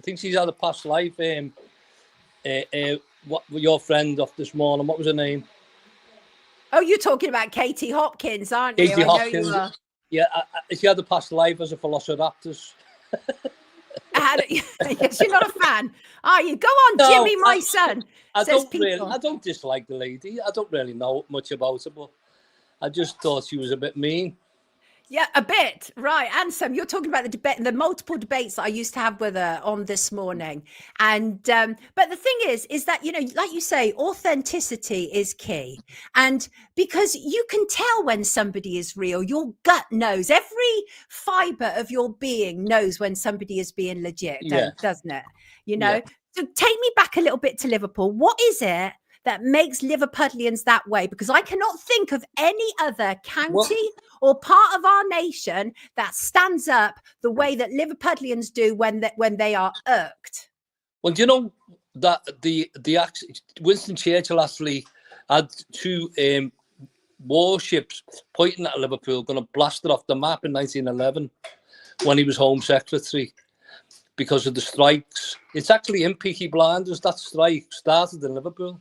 think she's had a past life. What your friend of this morning? What was her name? Oh, you're talking about Katie Hopkins, aren't you? Katie Hopkins. I know you are. Yeah, she had a past life as a velociraptor. Yes, you're not a fan, are you? Go on, no, Jimmy, my son. I don't dislike the lady. I don't really know much about her, but I just thought she was a bit mean. Yeah, a bit, right. And Sam, you're talking about the debate, the multiple debates that I used to have with her on this morning. And but the thing is that, you know, like you say, authenticity is key. And because you can tell when somebody is real, your gut knows, every fiber of your being knows when somebody is being legit, doesn't it? You know, so take me back a little bit to Liverpool. What is it that makes Liverpudlians that way? Because I cannot think of any other county or part of our nation that stands up the way that Liverpudlians do when they are irked. Well, do you know that the Winston Churchill actually had two warships pointing at Liverpool, going to blast it off the map in 1911 when he was Home Secretary because of the strikes. It's actually in Peaky Blinders. That strike started in Liverpool.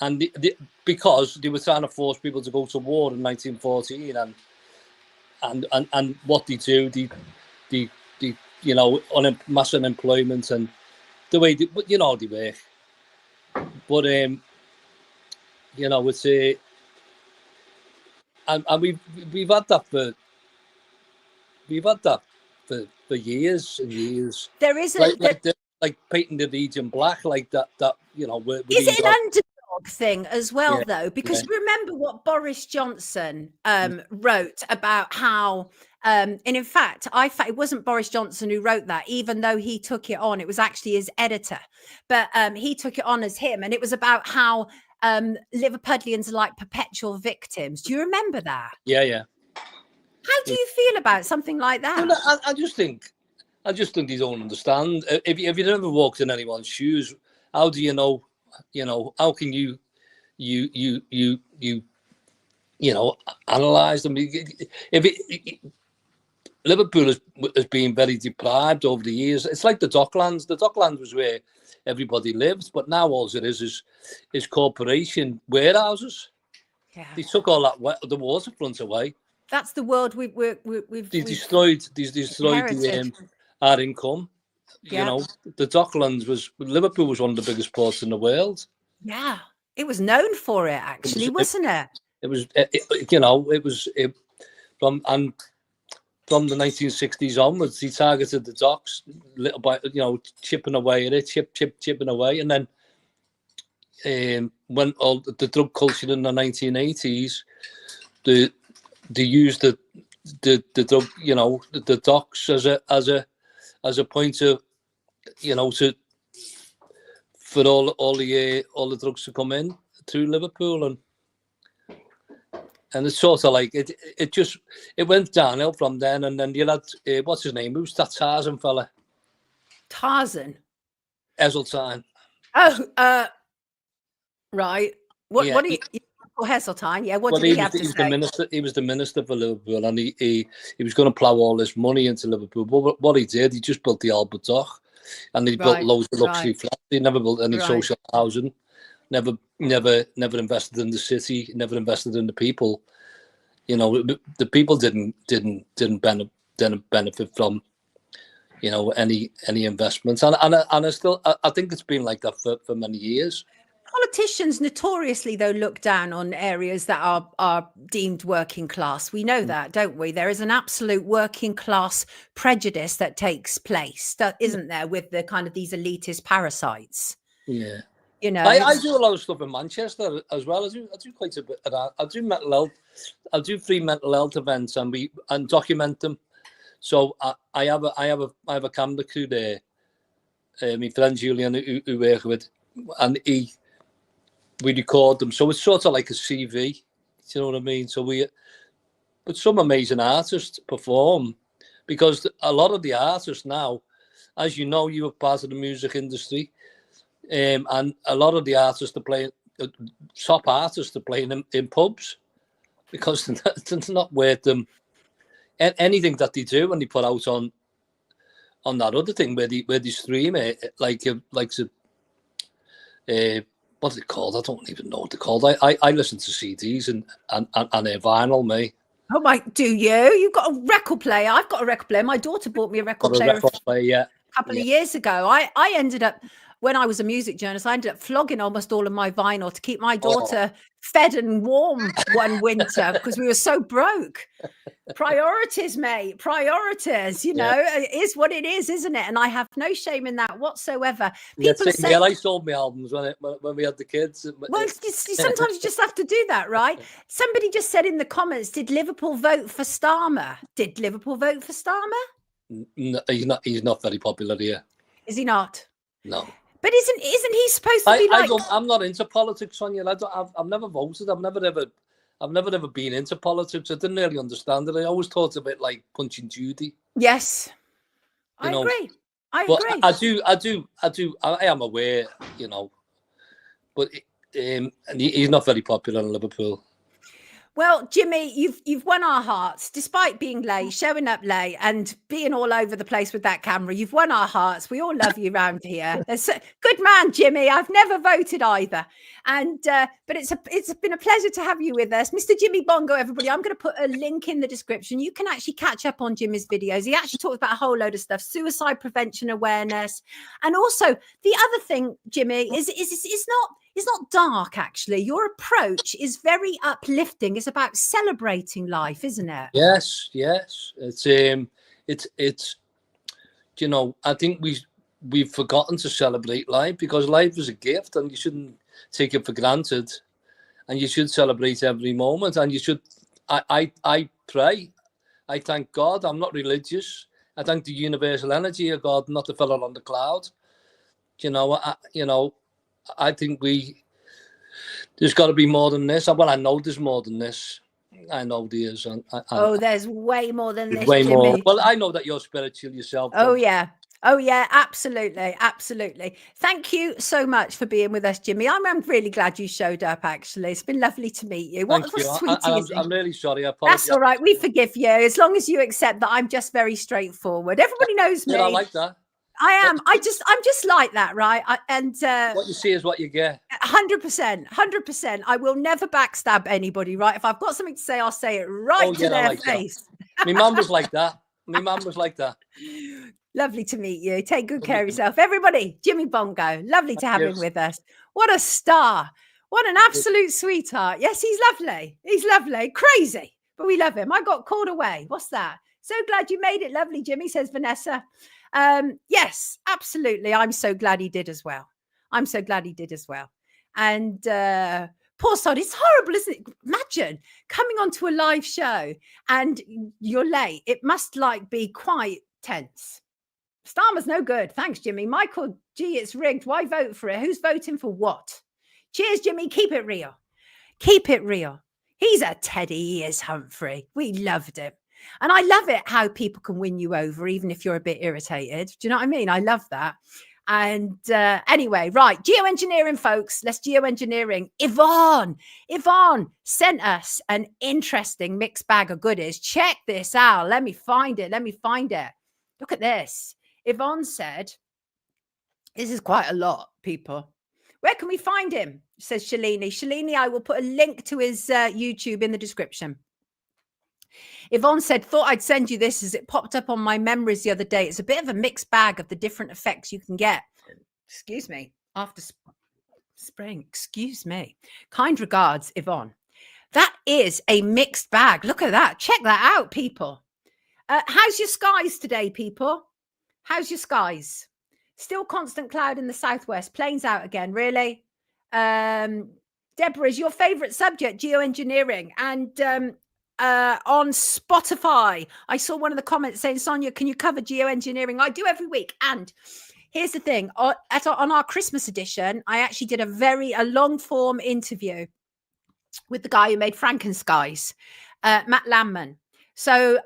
And because they were trying to force people to go to war in 1914, and what they do, the you know, on mass unemployment and the way they, you know, they work. But you know, it's and we've had that for years and years. There is like painting the region black, like that you know. Is it an underdog thing as well, though? Because remember what Boris Johnson wrote about how, and in fact, it wasn't Boris Johnson who wrote that, even though he took it on. It was actually his editor, but he took it on as him, and it was about how Liverpudlians are like perpetual victims. Do you remember that? Yeah. How do you feel about something like that? Well, I just think they don't understand. If you never walked in anyone's shoes, how do you know? You know, how can you know, analyze them? Liverpool has been very deprived over the years. It's like the Docklands. The Docklands was where everybody lived, but now all it is corporation warehouses. Yeah. They took all that the waterfront away. That's the world we've destroyed. Our income. Yeah. You know, the Docklands Liverpool was one of the biggest ports in the world. Yeah, it was known for it, actually, wasn't it? It was, you know, from the 1960s onwards, he targeted the docks little by, you know, chipping away at it, chipping away, and then when all the drug culture in the 1980s, they used the drug, you know, the docks as a point of, you know, for all the drugs to come in through Liverpool, and it's sort of like it went downhill from then, and then you had what's his name? Who's that Tarzan fella? Tarzan. Heseltine. Oh, right. What do you? Or Heseltine, yeah. What did he have to say? He was the minister for Liverpool, and he was going to plough all this money into Liverpool. But what he did, he just built the Albert Dock, and he built loads of luxury flats. He never built any social housing. Never invested in the city. Never invested in the people. You know, the people didn't benefit from, you know, any investments. And I think it's been like that for many years. Politicians notoriously, though, look down on areas that are deemed working class. We know that, don't we? There is an absolute working class prejudice that takes place, isn't there, with the kind of these elitist parasites? Yeah. You know, I do a lot of stuff in Manchester as well. I do quite a bit of that. I do mental health. I do free mental health events and document them. So I have a camera crew there. My friend Julian who work with, and we record them. So it's sort of like a CV. Do you know what I mean? So but some amazing artists perform, because a lot of the artists now, as you know, you are part of the music industry. And a lot of the artists are playing, top artists are playing in pubs, because it's not worth them anything that they do when they put out on that other thing where they stream it, like what's it called? I don't even know what they're called. I listen to CDs and they're vinyl, me. Oh my! Do you? You've got a record player. I've got a record player. My daughter bought me a record player. Yeah. A couple of years ago. I ended up when I was a music journalist, I ended up flogging almost all of my vinyl to keep my daughter fed and warm one winter because we were so broke. Priorities, mate. Priorities, you know, it is what it is, isn't it? And I have no shame in that whatsoever. People are saying, I sold my albums when we had the kids. Well, sometimes you just have to do that, right? Somebody just said in the comments, did Liverpool vote for Starmer? Did Liverpool vote for Starmer? No, he's not very popular here. Is he not? No. But isn't he supposed to be like? I'm not into politics, Sonia. I've never voted. I've never ever been into politics. I didn't really understand it. I always thought of it like Punch and Judy. Yes, I agree. I agree. I do. I am aware, you know, but and he's not very popular in Liverpool. Well, Jimmy, you've won our hearts, despite being late, showing up late, and being all over the place with that camera. You've won our hearts. We all love you around here. Good man, Jimmy. I've never voted either, and but it's been a pleasure to have you with us, Mr. Jimmy Bongo. Everybody, I'm going to put a link in the description. You can actually catch up on Jimmy's videos. He actually talks about a whole load of stuff: suicide prevention awareness, and also the other thing, Jimmy, is it's not dark, actually. Your approach is very uplifting. It's about celebrating life, isn't it? Yes. It's you know, I think we've forgotten to celebrate life because life is a gift and you shouldn't take it for granted. And you should celebrate every moment. And you should, I pray. I thank God. I'm not religious. I thank the universal energy of God, not the fella on the cloud. I think there's got to be more than this. Well, I know there's more than this. I know there is. There's way more than this, way Jimmy. more. Well, I know that you're spiritual yourself. Oh, yeah, absolutely. Thank you so much for being with us, Jimmy. I'm really glad you showed up, actually. It's been lovely to meet you. Thank you. I'm really sorry. I apologize. That's all right. We forgive you, as long as you accept that I'm just very straightforward. Everybody knows me. Yeah, I like that. I am. I'm just like that, right? What you see is what you get. 100%. I will never backstab anybody, right? If I've got something to say, I'll say it right to their face. My mum was like that. Lovely to meet you. Take good care of yourself. Everybody, Jimmy Bongo. Lovely to have him with us. What a star. What an absolute sweetheart. Yes, he's lovely. Crazy, but we love him. I got called away. What's that? So glad you made it. Lovely, Jimmy, says Vanessa. Yes, absolutely. I'm so glad he did as well. And poor sod, it's horrible, isn't it? Imagine coming onto a live show and you're late. It must be quite tense. Starmer's no good. Thanks, Jimmy. Michael G, it's rigged. Why vote for it? Who's voting for what? Cheers, Jimmy. Keep it real. He's a teddy. He is, Humphrey. We loved him. And I love it how people can win you over, even if you're a bit irritated. Do you know what I mean? I love that. And anyway, right. Geoengineering, folks. Let's geoengineering. Yvonne sent us an interesting mixed bag of goodies. Check this out. Let me find it. Look at this. Yvonne said, this is quite a lot, people. Where can we find him? Says Shalini. Shalini, I will put a link to his YouTube in the description. Yvonne said, thought I'd send you this as it popped up on my memories the other day. It's a bit of a mixed bag of the different effects you can get. Excuse me. After spraying. Excuse me. Kind regards, Yvonne. That is a mixed bag. Look at that. Check that out, people. How's your skies today, people? How's your skies? Still constant cloud in the southwest. Planes out again, really? Deborah, is your favorite subject geoengineering? And on Spotify, I saw one of the comments saying, Sonia, can you cover geoengineering? I do every week. And here's the thing, on our Christmas edition, I actually did a long form interview with the guy who made Frankenskies, Matt Landman. So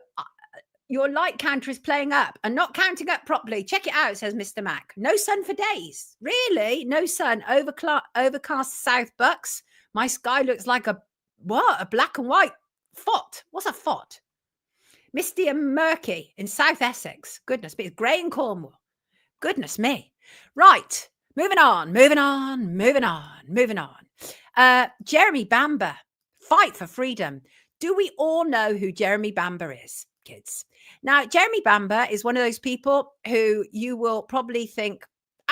your light counter is playing up and not counting up properly. Check it out, says Mr. Mac. No sun for days. Really? No sun. Overcast South Bucks. My sky looks like a black and white fot. What's a fot? Misty and murky in South Essex. Goodness me. It's grey in Cornwall. Goodness me. Right. Moving on. Jeremy Bamber. Fight for freedom. Do we all know who Jeremy Bamber is, kids? Now, Jeremy Bamber is one of those people who you will probably think,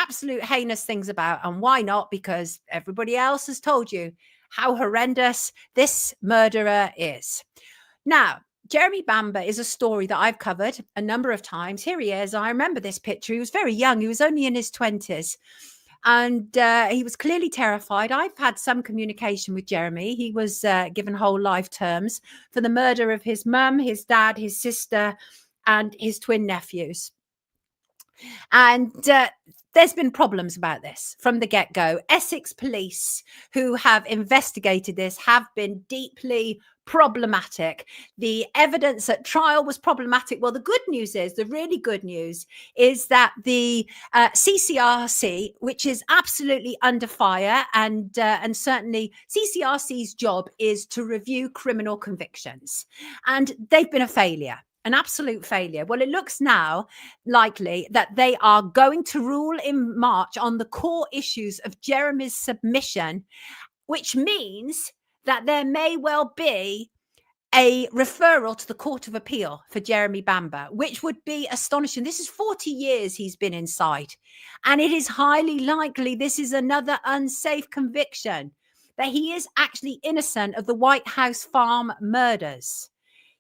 absolute heinous things about. And why not? Because everybody else has told you how horrendous this murderer is. Now, Jeremy Bamber is a story that I've covered a number of times. Here he is. I remember this picture. He was very young. He was only in his 20s. And he was clearly terrified. I've had some communication with Jeremy. He was given whole life terms for the murder of his mum, his dad, his sister, and his twin nephews. And there's been problems about this from the get-go. Essex police, who have investigated this, have been deeply problematic. The evidence at trial was problematic. Well, the good news is, the really good news is that the CCRC, which is absolutely under fire, and certainly CCRC's job is to review criminal convictions, and they've been a failure. An absolute failure. Well, it looks now likely that they are going to rule in March on the core issues of Jeremy's submission, which means that there may well be a referral to the Court of Appeal for Jeremy Bamber, which would be astonishing. This is 40 years he's been inside, and it is highly likely this is another unsafe conviction, that he is actually innocent of the White House farm murders.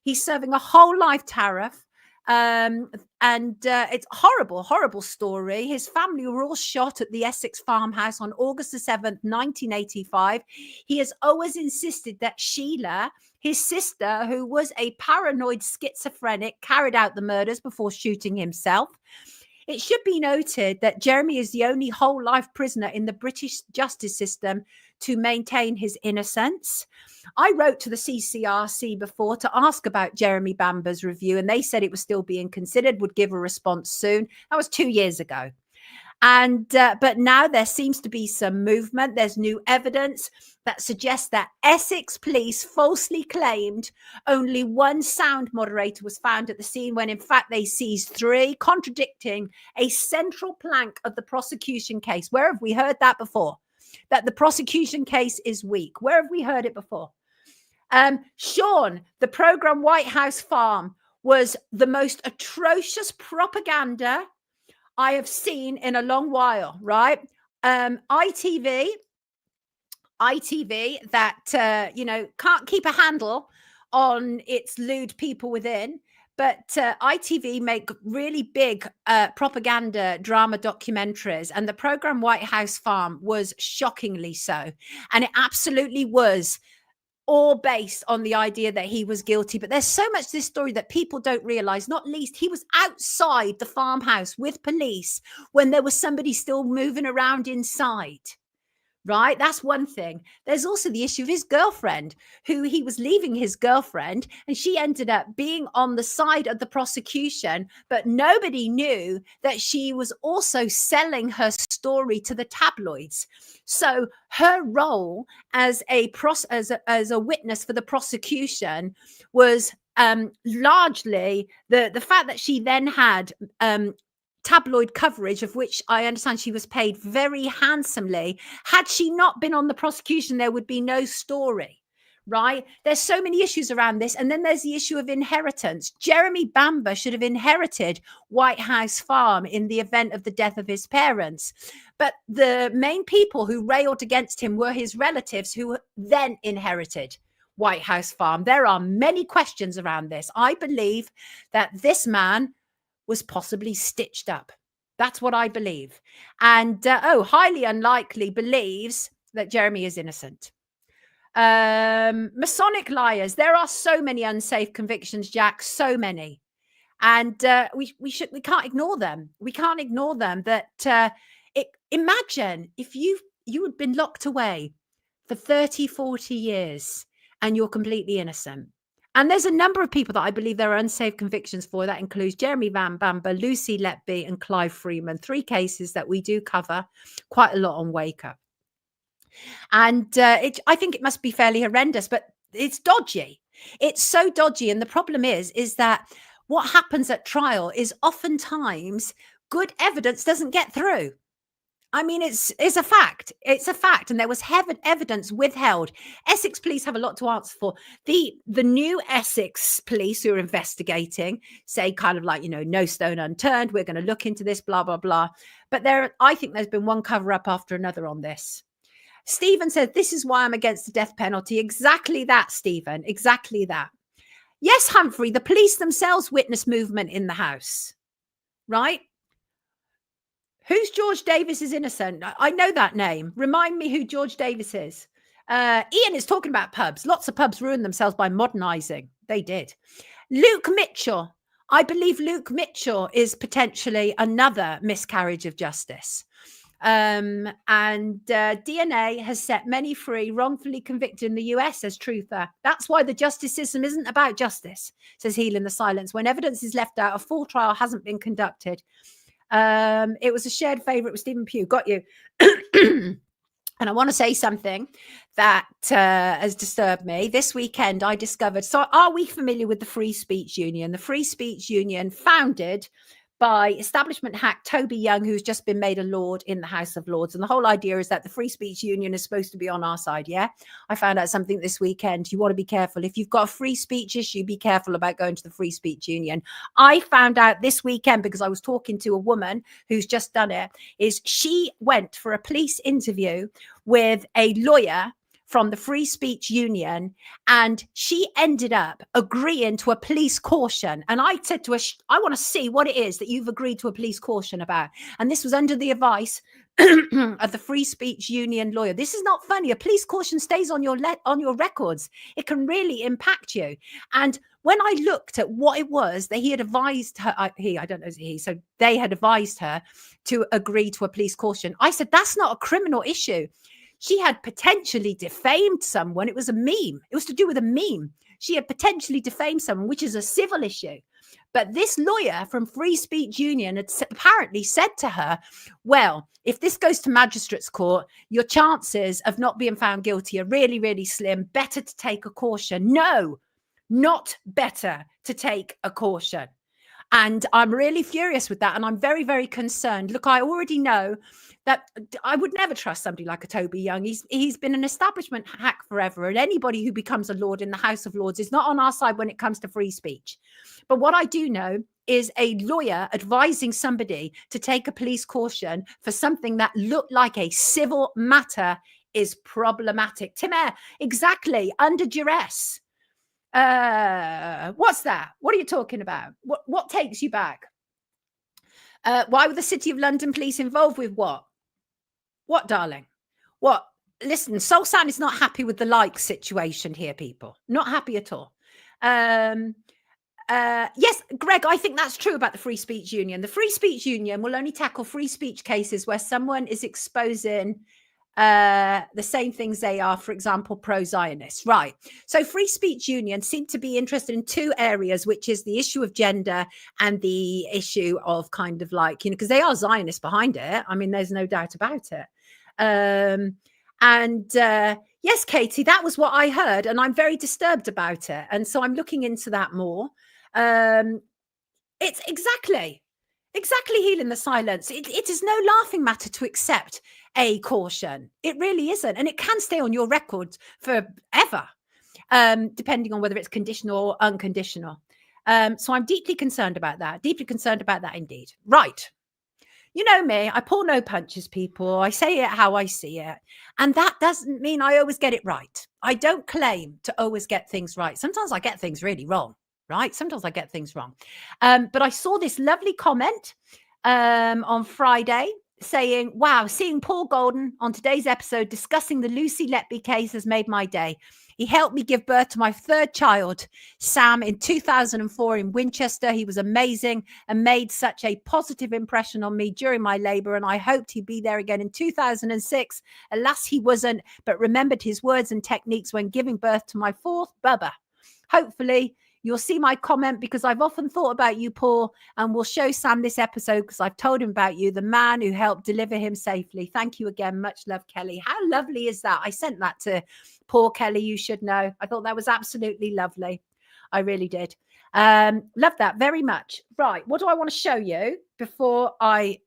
He's serving a whole life tariff. And it's horrible, horrible story. His family were all shot at the Essex farmhouse on August the 7th, 1985. He has always insisted that Sheila, his sister, who was a paranoid schizophrenic, carried out the murders before shooting himself. It should be noted that Jeremy is the only whole life prisoner in the British justice system to maintain his innocence. I wrote to the CCRC before to ask about Jeremy Bamber's review, and they said it was still being considered, would give a response soon. That was 2 years ago. And but now there seems to be some movement. There's new evidence that suggests that Essex police falsely claimed only one sound moderator was found at the scene, when in fact they seized 3, contradicting a central plank of the prosecution case. Where have we heard that before? That the prosecution case is weak. Where have we heard it before? Sean, the program White House Farm was the most atrocious propaganda I have seen in a long while, right? ITV that, can't keep a handle on its lewd people within, but ITV make really big propaganda drama documentaries, and the program White House Farm was shockingly so. And it absolutely was all based on the idea that he was guilty. But there's so much to this story that people don't realize, not least he was outside the farmhouse with police when there was somebody still moving around inside. Right? That's one thing. There's also the issue of his girlfriend, who he was leaving his girlfriend, and she ended up being on the side of the prosecution, but nobody knew that she was also selling her story to the tabloids. So her role as a witness for the prosecution was largely the fact that she then had tabloid coverage, of which I understand she was paid very handsomely. Had she not been on the prosecution, there would be no story, right? There's so many issues around this. And then there's the issue of inheritance. Jeremy Bamber should have inherited White House Farm in the event of the death of his parents. But the main people who railed against him were his relatives, who then inherited White House Farm. There are many questions around this. I believe that this man was possibly stitched up. That's what I believe. And highly unlikely believes that Jeremy is innocent. Masonic liars. There are so many unsafe convictions, Jack, so many. And we can't ignore them. We can't ignore them. Imagine if you had been locked away for 30, 40 years and you're completely innocent. And there's a number of people that I believe there are unsafe convictions for. That includes Jeremy Bamber, Lucy Letby, and Clive Freeman. 3 cases that we do cover quite a lot on Wake Up. And I think it must be fairly horrendous, but it's dodgy. It's so dodgy. And the problem is that what happens at trial is oftentimes good evidence doesn't get through. I mean, it's a fact. It's a fact. And there was evidence withheld. Essex police have a lot to answer for. The new Essex police who are investigating say kind of like, you know, no stone unturned. We're going to look into this, blah, blah, blah. But I think there's been one cover up after another on this. Stephen said, this is why I'm against the death penalty. Exactly that, Stephen. Exactly that. Yes, Humphrey, the police themselves witnessed movement in the house, right? Who's George Davis is innocent? I know that name. Remind me who George Davis is. Ian is talking about pubs. Lots of pubs ruined themselves by modernising. They did. Luke Mitchell. I believe Luke Mitchell is potentially another miscarriage of justice. And DNA has set many free, wrongfully convicted in the US, says Truther. That's why the justice system isn't about justice, says Heal in the Silence. When evidence is left out, a full trial hasn't been conducted. It was a shared favourite with Stephen Pugh. Got you. And I want to say something that has disturbed me. This weekend, I discovered. So, are we familiar with the Free Speech Union? The Free Speech Union, founded by establishment hack Toby Young, who's just been made a Lord in the House of Lords. And the whole idea is that the Free Speech Union is supposed to be on our side. Yeah, I found out something this weekend. You want to be careful. If you've got a free speech issue, be careful about going to the Free Speech Union. I found out this weekend because I was talking to a woman who's just done it, is she went for a police interview with a lawyer from the Free Speech Union, and she ended up agreeing to a police caution. And I said to her, I want to see what it is that you've agreed to a police caution about. And this was under the advice of the Free Speech Union lawyer. This is not funny. A police caution stays on your records. It can really impact you. And when I looked at what it was that he had advised her, so they had advised her to agree to a police caution. I said, that's not a criminal issue. She had potentially defamed someone. It was a meme. It was to do with a meme. She had potentially defamed someone, which is a civil issue. But this lawyer from Free Speech Union had apparently said to her, well, if this goes to magistrate's court, your chances of not being found guilty are really, really slim. Better to take a caution. No, not better to take a caution. And I'm really furious with that. And I'm very, very concerned. Look, I already know that I would never trust somebody like a Toby Young. He's been an establishment hack forever. And anybody who becomes a Lord in the House of Lords is not on our side when it comes to free speech. But what I do know is a lawyer advising somebody to take a police caution for something that looked like a civil matter is problematic. Tim Eyre, exactly, under duress. What's that? What are you talking about? What takes you back? Why were the City of London police involved with what? What, darling? What? Listen, Soul Sound is not happy with the like situation here, people. Not happy at all. Yes, Greg, I think that's true about the Free Speech Union. The Free Speech Union will only tackle free speech cases where someone is exposing the same things they are, for example, pro-Zionists. Right. So Free Speech Union seem to be interested in two areas, which is the issue of gender and the issue of kind of like, because they are Zionists behind it. I mean, there's no doubt about it. Yes, Katie, that was what I heard, and I'm very disturbed about it. And so I'm looking into that more. It's exactly Healing the Silence. It is no laughing matter to accept a caution. It really isn't. And it can stay on your record forever, depending on whether it's conditional or unconditional. So I'm deeply concerned about that. Deeply concerned about that indeed. Right. You know me, I pull no punches, people. I say it how I see it. And that doesn't mean I always get it right. I don't claim to always get things right. Sometimes I get things really wrong, right? Sometimes I get things wrong. But I saw this lovely comment on Friday saying, wow, seeing Paul Golden on today's episode discussing the Lucy Letby case has made my day. He helped me give birth to my third child, Sam, in 2004 in Winchester. He was amazing and made such a positive impression on me during my labor, and I hoped he'd be there again in 2006. Alas, he wasn't, but remembered his words and techniques when giving birth to my fourth, Bubba. Hopefully, you'll see my comment because I've often thought about you, Paul, and we'll show Sam this episode because I've told him about you, the man who helped deliver him safely. Thank you again. Much love, Kelly. How lovely is that? I sent that to Paul Kelly, you should know. I thought that was absolutely lovely. I really did. Love that very much. Right. What do I want to show you before I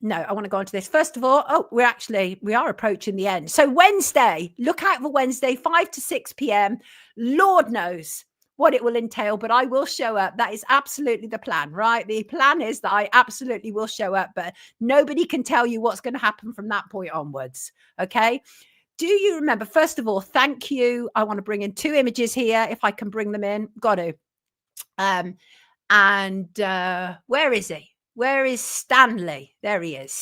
no, I want to go on to this. First of all, we are approaching the end. So Wednesday, look out for Wednesday, 5 to 6 p.m. Lord knows what it will entail, but I will show up. That is absolutely the plan, right? The plan is that I absolutely will show up, but nobody can tell you what's going to happen from that point onwards. Okay. Do you remember, first of all, thank you. I want to bring in 2 images here. If I can bring them in, got to. Where is he? Where is Stanley? There he is.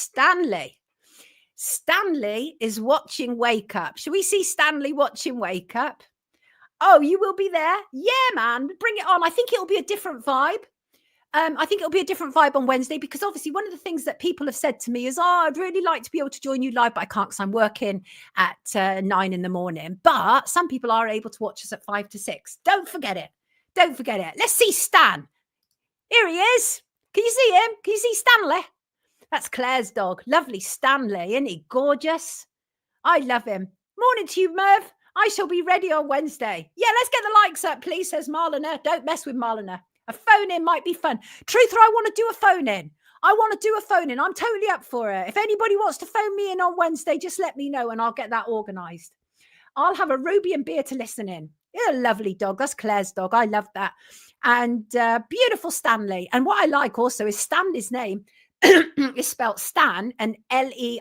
Stanley is watching Wake Up. Should we see Stanley watching Wake Up? Oh, you will be there? Yeah, man. Bring it on. I think it'll be a different vibe. I think it'll be a different vibe on Wednesday, because obviously one of the things that people have said to me is, I'd really like to be able to join you live, but I can't because I'm working at 9 in the morning. But some people are able to watch us at 5 to 6. Don't forget it. Don't forget it. Let's see Stan. Here he is. Can you see him? Can you see Stanley? That's Claire's dog. Lovely Stanley. Isn't he gorgeous? I love him. Morning to you, Merv. I shall be ready on Wednesday. Yeah, let's get the likes up, please, says Marlena. Don't mess with Marlena. A phone in might be fun. Truther, I want to do a phone in. I'm totally up for it. If anybody wants to phone me in on Wednesday, just let me know and I'll get that organised. I'll have a ruby and beer to listen in. Yeah, lovely dog. That's Claire's dog. I love that. And beautiful Stanley. And what I like also is Stanley's name is spelt Stan and Leigh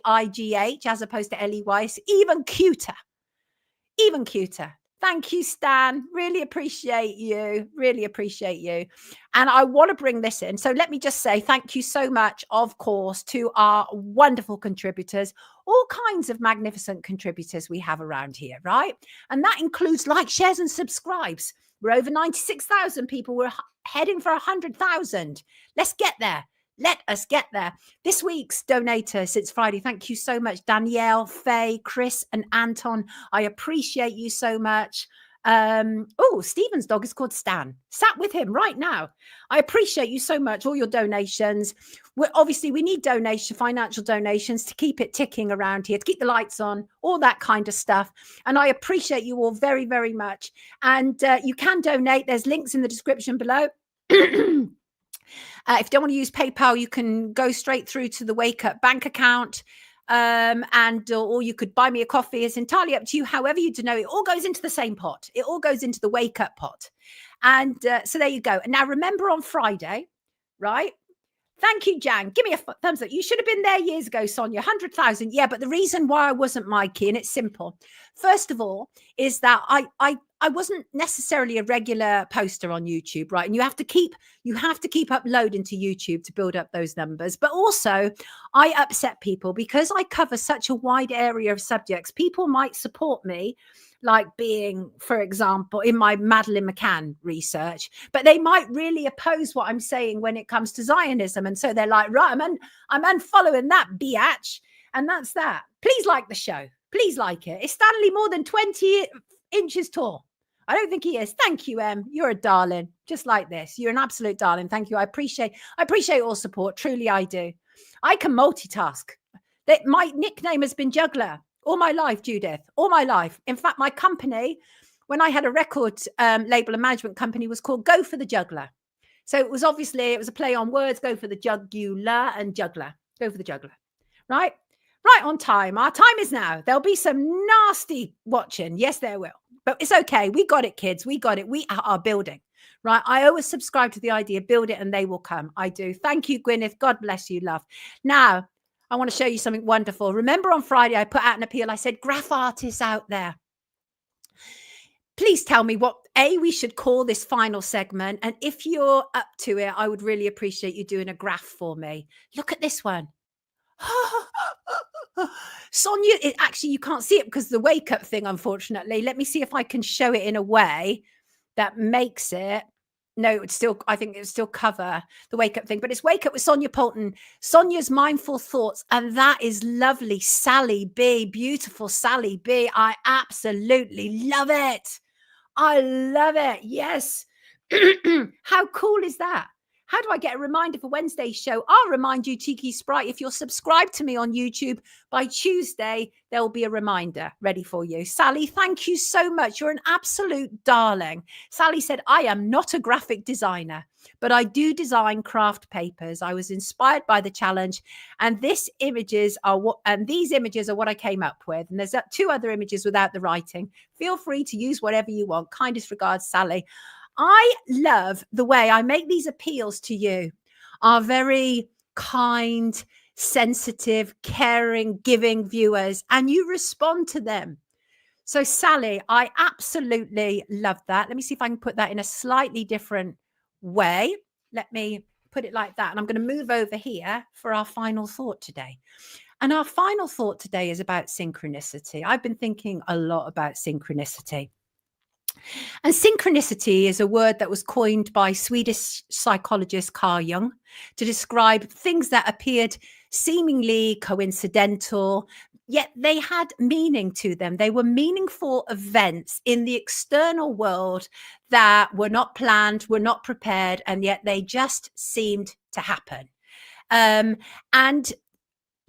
as opposed to Ley. It's even cuter. Even cuter. Thank you, Stan. Really appreciate you. Really appreciate you. And I want to bring this in. So let me just say thank you so much, of course, to our wonderful contributors, all kinds of magnificent contributors we have around here, right? And that includes likes, shares, and subscribes. We're over 96,000 people. We're heading for 100,000. Let's get there. Let us get there. This week's donators, it's Friday. Thank you so much, Danielle, Faye, Chris, and Anton. I appreciate you so much. Stephen's dog is called Stan. Sat with him right now. I appreciate you so much, all your donations. We need financial donations to keep it ticking around here, to keep the lights on, all that kind of stuff. And I appreciate you all very, very much. And you can donate. There's links in the description below. If you don't want to use PayPal, you can go straight through to the Wake Up bank account, or you could buy me a coffee. It's entirely up to you. However you donate, it all goes into the same pot. It all goes into the Wake Up pot. And so there you go. And now remember on Friday, right? Thank you, Jan. Give me a thumbs up. You should have been there years ago, Sonia. 100,000. Yeah, but the reason why I wasn't, Mikey, and it's simple. First of all, is that I wasn't necessarily a regular poster on YouTube, right? And you have to keep uploading to YouTube to build up those numbers. But also, I upset people because I cover such a wide area of subjects. People might support me, like being, for example, in my Madeleine McCann research, but they might really oppose what I'm saying when it comes to Zionism. And so they're like, right, I'm unfollowing that biatch. And that's that. Please like the show. Please like it. Is Stanley more than 20 inches tall? I don't think he is. Thank you, Em. You're a darling. Just like this. You're an absolute darling. Thank you. I appreciate all support. Truly, I do. I can multitask. My nickname has been Juggler all my life, Judith. All my life. In fact, my company, when I had a record label and management company, was called Go for the Juggler. So it was a play on words. Go for the jugular and juggler. Go for the juggler. Right? Right on time. Our time is now. There'll be some nasty watching. Yes, there will. But it's okay. We got it, kids. We got it. We are building, right? I always subscribe to the idea, build it and they will come. I do. Thank you, Gwyneth. God bless you, love. Now, I want to show you something wonderful. Remember on Friday, I put out an appeal. I said, graph artists out there, please tell me what we should call this final segment. And if you're up to it, I would really appreciate you doing a graph for me. Look at this one. Sonia, actually, you can't see it because of the Wake Up thing, unfortunately. Let me see if I can show it in a way that makes it. No, I think it would still cover the Wake Up thing, but it's Wake Up with Sonia Poulton, Sonia's Mindful Thoughts. And that is lovely. Sally B, beautiful Sally B. I absolutely love it. I love it. Yes. How cool is that? How do I get a reminder for Wednesday's show? I'll remind you, Tiki Sprite, if you're subscribed to me on YouTube, by Tuesday, there will be a reminder ready for you. Sally, thank you so much. You're an absolute darling. Sally said, I am not a graphic designer, but I do design craft papers. I was inspired by the challenge, and these images are what I came up with. And there's 2 other images without the writing. Feel free to use whatever you want. Kindest regards, Sally. I love the way I make these appeals to you. Our very kind, sensitive, caring, giving viewers, and you respond to them. So, Sally, I absolutely love that. Let me see if I can put that in a slightly different way. Let me put it like that. And I'm going to move over here for our final thought today. And our final thought today is about synchronicity. I've been thinking a lot about synchronicity. And synchronicity is a word that was coined by Swedish psychologist Carl Jung to describe things that appeared seemingly coincidental, yet they had meaning to them. They were meaningful events in the external world that were not planned, were not prepared, and yet they just seemed to happen. And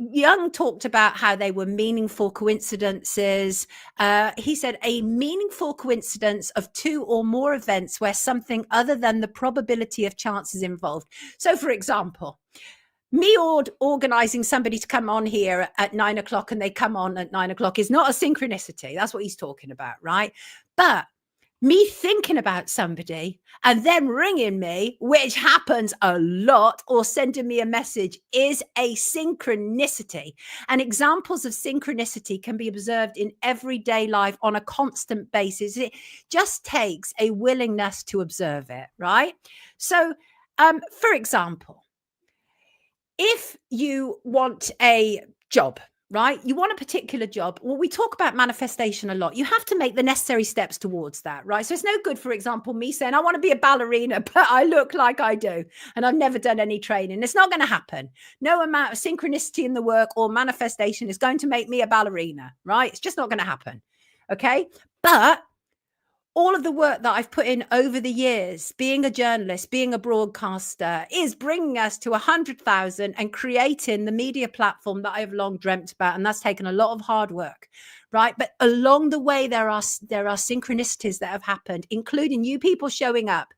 Jung talked about how they were meaningful coincidences. He said a meaningful coincidence of 2 or more events where something other than the probability of chance is involved. So, for example, me organizing somebody to come on here at 9 o'clock and they come on at 9 o'clock is not a synchronicity. That's what he's talking about, right? But me thinking about somebody and them ringing me, which happens a lot, or sending me a message, is a synchronicity. And examples of synchronicity can be observed in everyday life on a constant basis. It just takes a willingness to observe it, right? So, for example, if you want a job, right? You want a particular job. Well, we talk about manifestation a lot. You have to make the necessary steps towards that, right? So it's no good, for example, me saying, I want to be a ballerina, but I look like I do, and I've never done any training. It's not going to happen. No amount of synchronicity in the work or manifestation is going to make me a ballerina, right? It's just not going to happen. Okay. But all of the work that I've put in over the years, being a journalist, being a broadcaster, is bringing us to 100,000 and creating the media platform that I have long dreamt about. And that's taken a lot of hard work, right? But along the way, there are synchronicities that have happened, including you people showing up,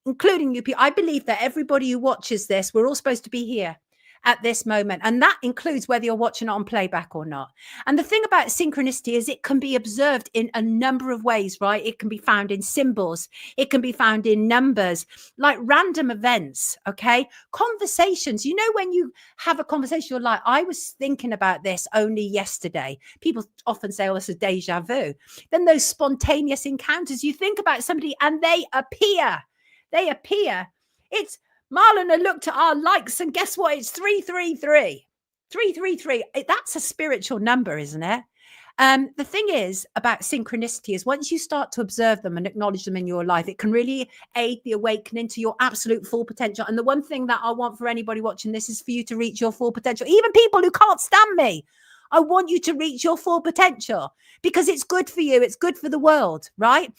including you people. I believe that everybody who watches this, we're all supposed to be here at this moment. And that includes whether you're watching it on playback or not. And the thing about synchronicity is it can be observed in a number of ways, right? It can be found in symbols. It can be found in numbers, like random events, okay? Conversations. You know, when you have a conversation, you're like, I was thinking about this only yesterday. People often say, oh, it's a deja vu. Then those spontaneous encounters, you think about somebody and they appear. They appear. It's Marlon looked at our likes and guess what? It's 333. 333. That's a spiritual number, isn't it? The thing is about synchronicity is once you start to observe them and acknowledge them in your life, it can really aid the awakening to your absolute full potential. And the one thing that I want for anybody watching this is for you to reach your full potential. Even people who can't stand me, I want you to reach your full potential because it's good for you. It's good for the world, right?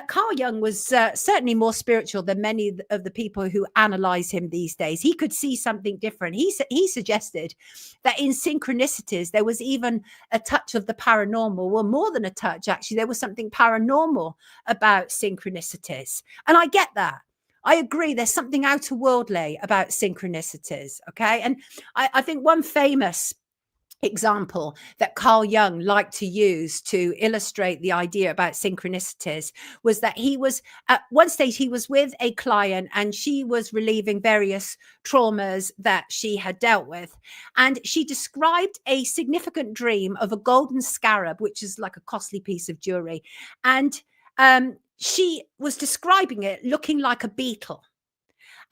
Carl Jung was certainly more spiritual than many of the people who analyze him these days. He could see something different. He suggested that in synchronicities, there was even a touch of the paranormal. Well, more than a touch, actually, there was something paranormal about synchronicities. And I get that. I agree. There's something outerworldly about synchronicities. Okay. And I think one famous example that Carl Jung liked to use to illustrate the idea about synchronicities was that he was at one stage he was with a client and she was relieving various traumas that she had dealt with, and she described a significant dream of a golden scarab, which is like a costly piece of jewelry, and she was describing it looking like a beetle.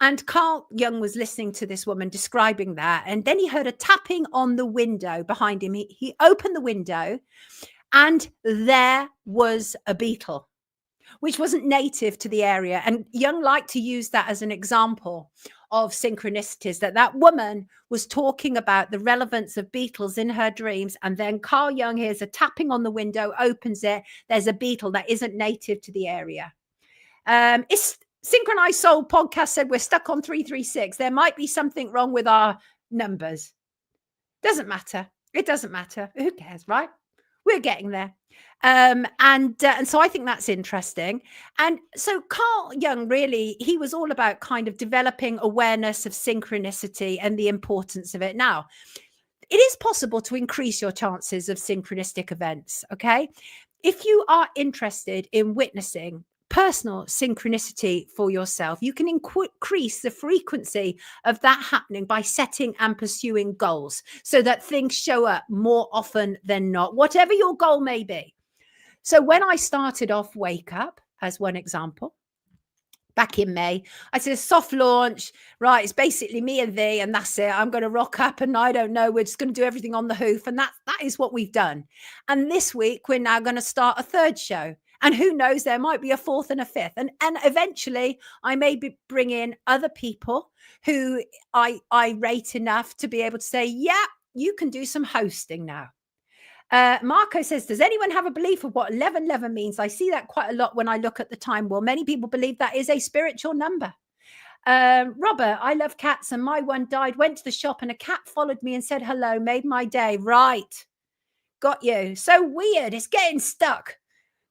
And Carl Jung was listening to this woman describing that. And then he heard a tapping on the window behind him. He opened the window and there was a beetle, which wasn't native to the area. And Jung liked to use that as an example of synchronicities, that woman was talking about the relevance of beetles in her dreams. And then Carl Jung hears a tapping on the window, opens it. There's a beetle that isn't native to the area. Synchronized Soul podcast said we're stuck on 336. There might be something wrong with our numbers. Doesn't matter. It doesn't matter. Who cares, right? We're getting there. And so I think that's interesting. And so Carl Jung, really, he was all about kind of developing awareness of synchronicity and the importance of it. Now, it is possible to increase your chances of synchronistic events, okay? If you are interested in witnessing personal synchronicity for yourself, you can increase the frequency of that happening by setting and pursuing goals so that things show up more often than not, whatever your goal may be. So when I started off Wake Up, as one example, back in May, I said, soft launch, right? It's basically me and thee, and that's it. I'm going to rock up, and I don't know, we're just going to do everything on the hoof. And that is what we've done. And this week, we're now going to start a third show. And who knows, there might be a fourth and a fifth. And eventually, I may bring in other people who I rate enough to be able to say, yeah, you can do some hosting now. Marco says, does anyone have a belief of what 1111 means? I see that quite a lot when I look at the time. Well, many people believe that is a spiritual number. Robert, I love cats and my one died, went to the shop and a cat followed me and said hello, made my day. Right. Got you. So weird. It's getting stuck.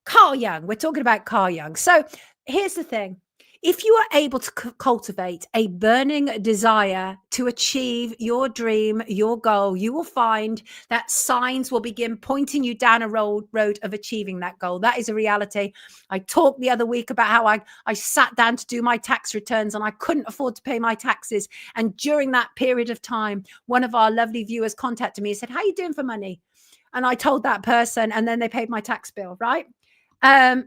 Carl Jung. We're talking about Carl Jung. So here's the thing. If you are able to cultivate a burning desire to achieve your dream, your goal, you will find that signs will begin pointing you down a road of achieving that goal. That is a reality. I talked the other week about how I sat down to do my tax returns and I couldn't afford to pay my taxes. And during that period of time, one of our lovely viewers contacted me and said, how are you doing for money? And I told that person, and then they paid my tax bill, right? I'll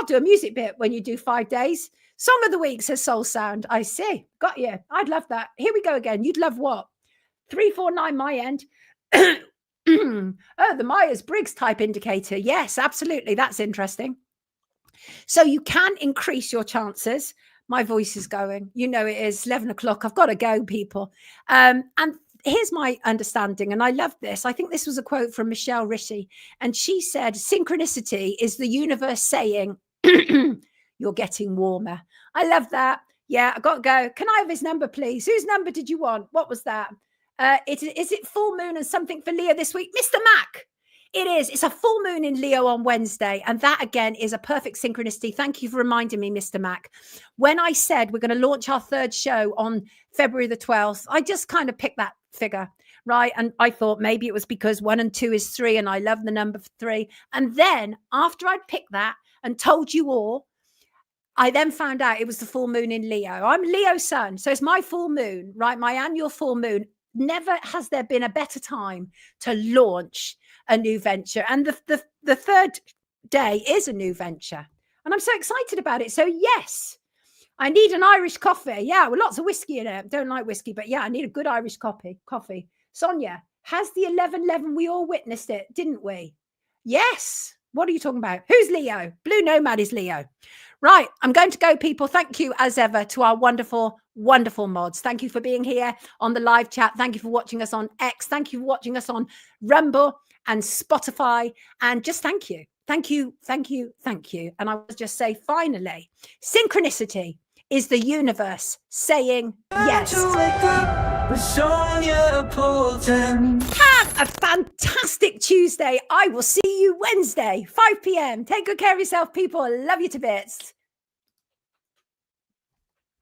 do a music bit when you do 5 days. Song of the week, says Soul Sound. I see. Got you. I'd love that. Here we go again. You'd love what? 349 my end. Oh, the Myers-Briggs type indicator. Yes, absolutely. That's interesting. So you can increase your chances. My voice is going. You know it is 11 o'clock. I've got to go, people. And here's my understanding, and I love this. I think this was a quote from Michelle Rishi, and she said, synchronicity is the universe saying, you're getting warmer. I love that. Yeah, I got to go. Can I have his number, please? Whose number did you want? What was that? Is it full moon and something for Leo this week? Mr. Mac. It is. It's a full moon in Leo on Wednesday. And that, again, is a perfect synchronicity. Thank you for reminding me, Mr. Mac. When I said we're going to launch our third show on February the 12th, I just kind of picked that figure, right? And I thought maybe it was because 1 and 2 is 3, and I love the number 3. And then after I'd picked that and told you all, I then found out it was the full moon in Leo. I'm Leo sun, so it's my full moon, right? My annual full moon. Never has there been a better time to launch a new venture. And the third day is a new venture. And I'm so excited about it. So yes, I need an Irish coffee. Yeah, with lots of whiskey in it. Don't like whiskey, but yeah, I need a good Irish coffee. Sonia, has the 1111, we all witnessed it, didn't we? Yes. What are you talking about? Who's Leo? Blue Nomad is Leo. Right, I'm going to go, people. Thank you, as ever, to our wonderful, wonderful mods. Thank you for being here on the live chat. Thank you for watching us on X. Thank you for watching us on Rumble and Spotify. And just thank you. Thank you, thank you, thank you. And I will just say, finally, synchronicity is the universe saying yes. Sonia Poulton. Have a fantastic Tuesday. I will see you Wednesday, 5 p.m. Take good care of yourself, people. Love you to bits.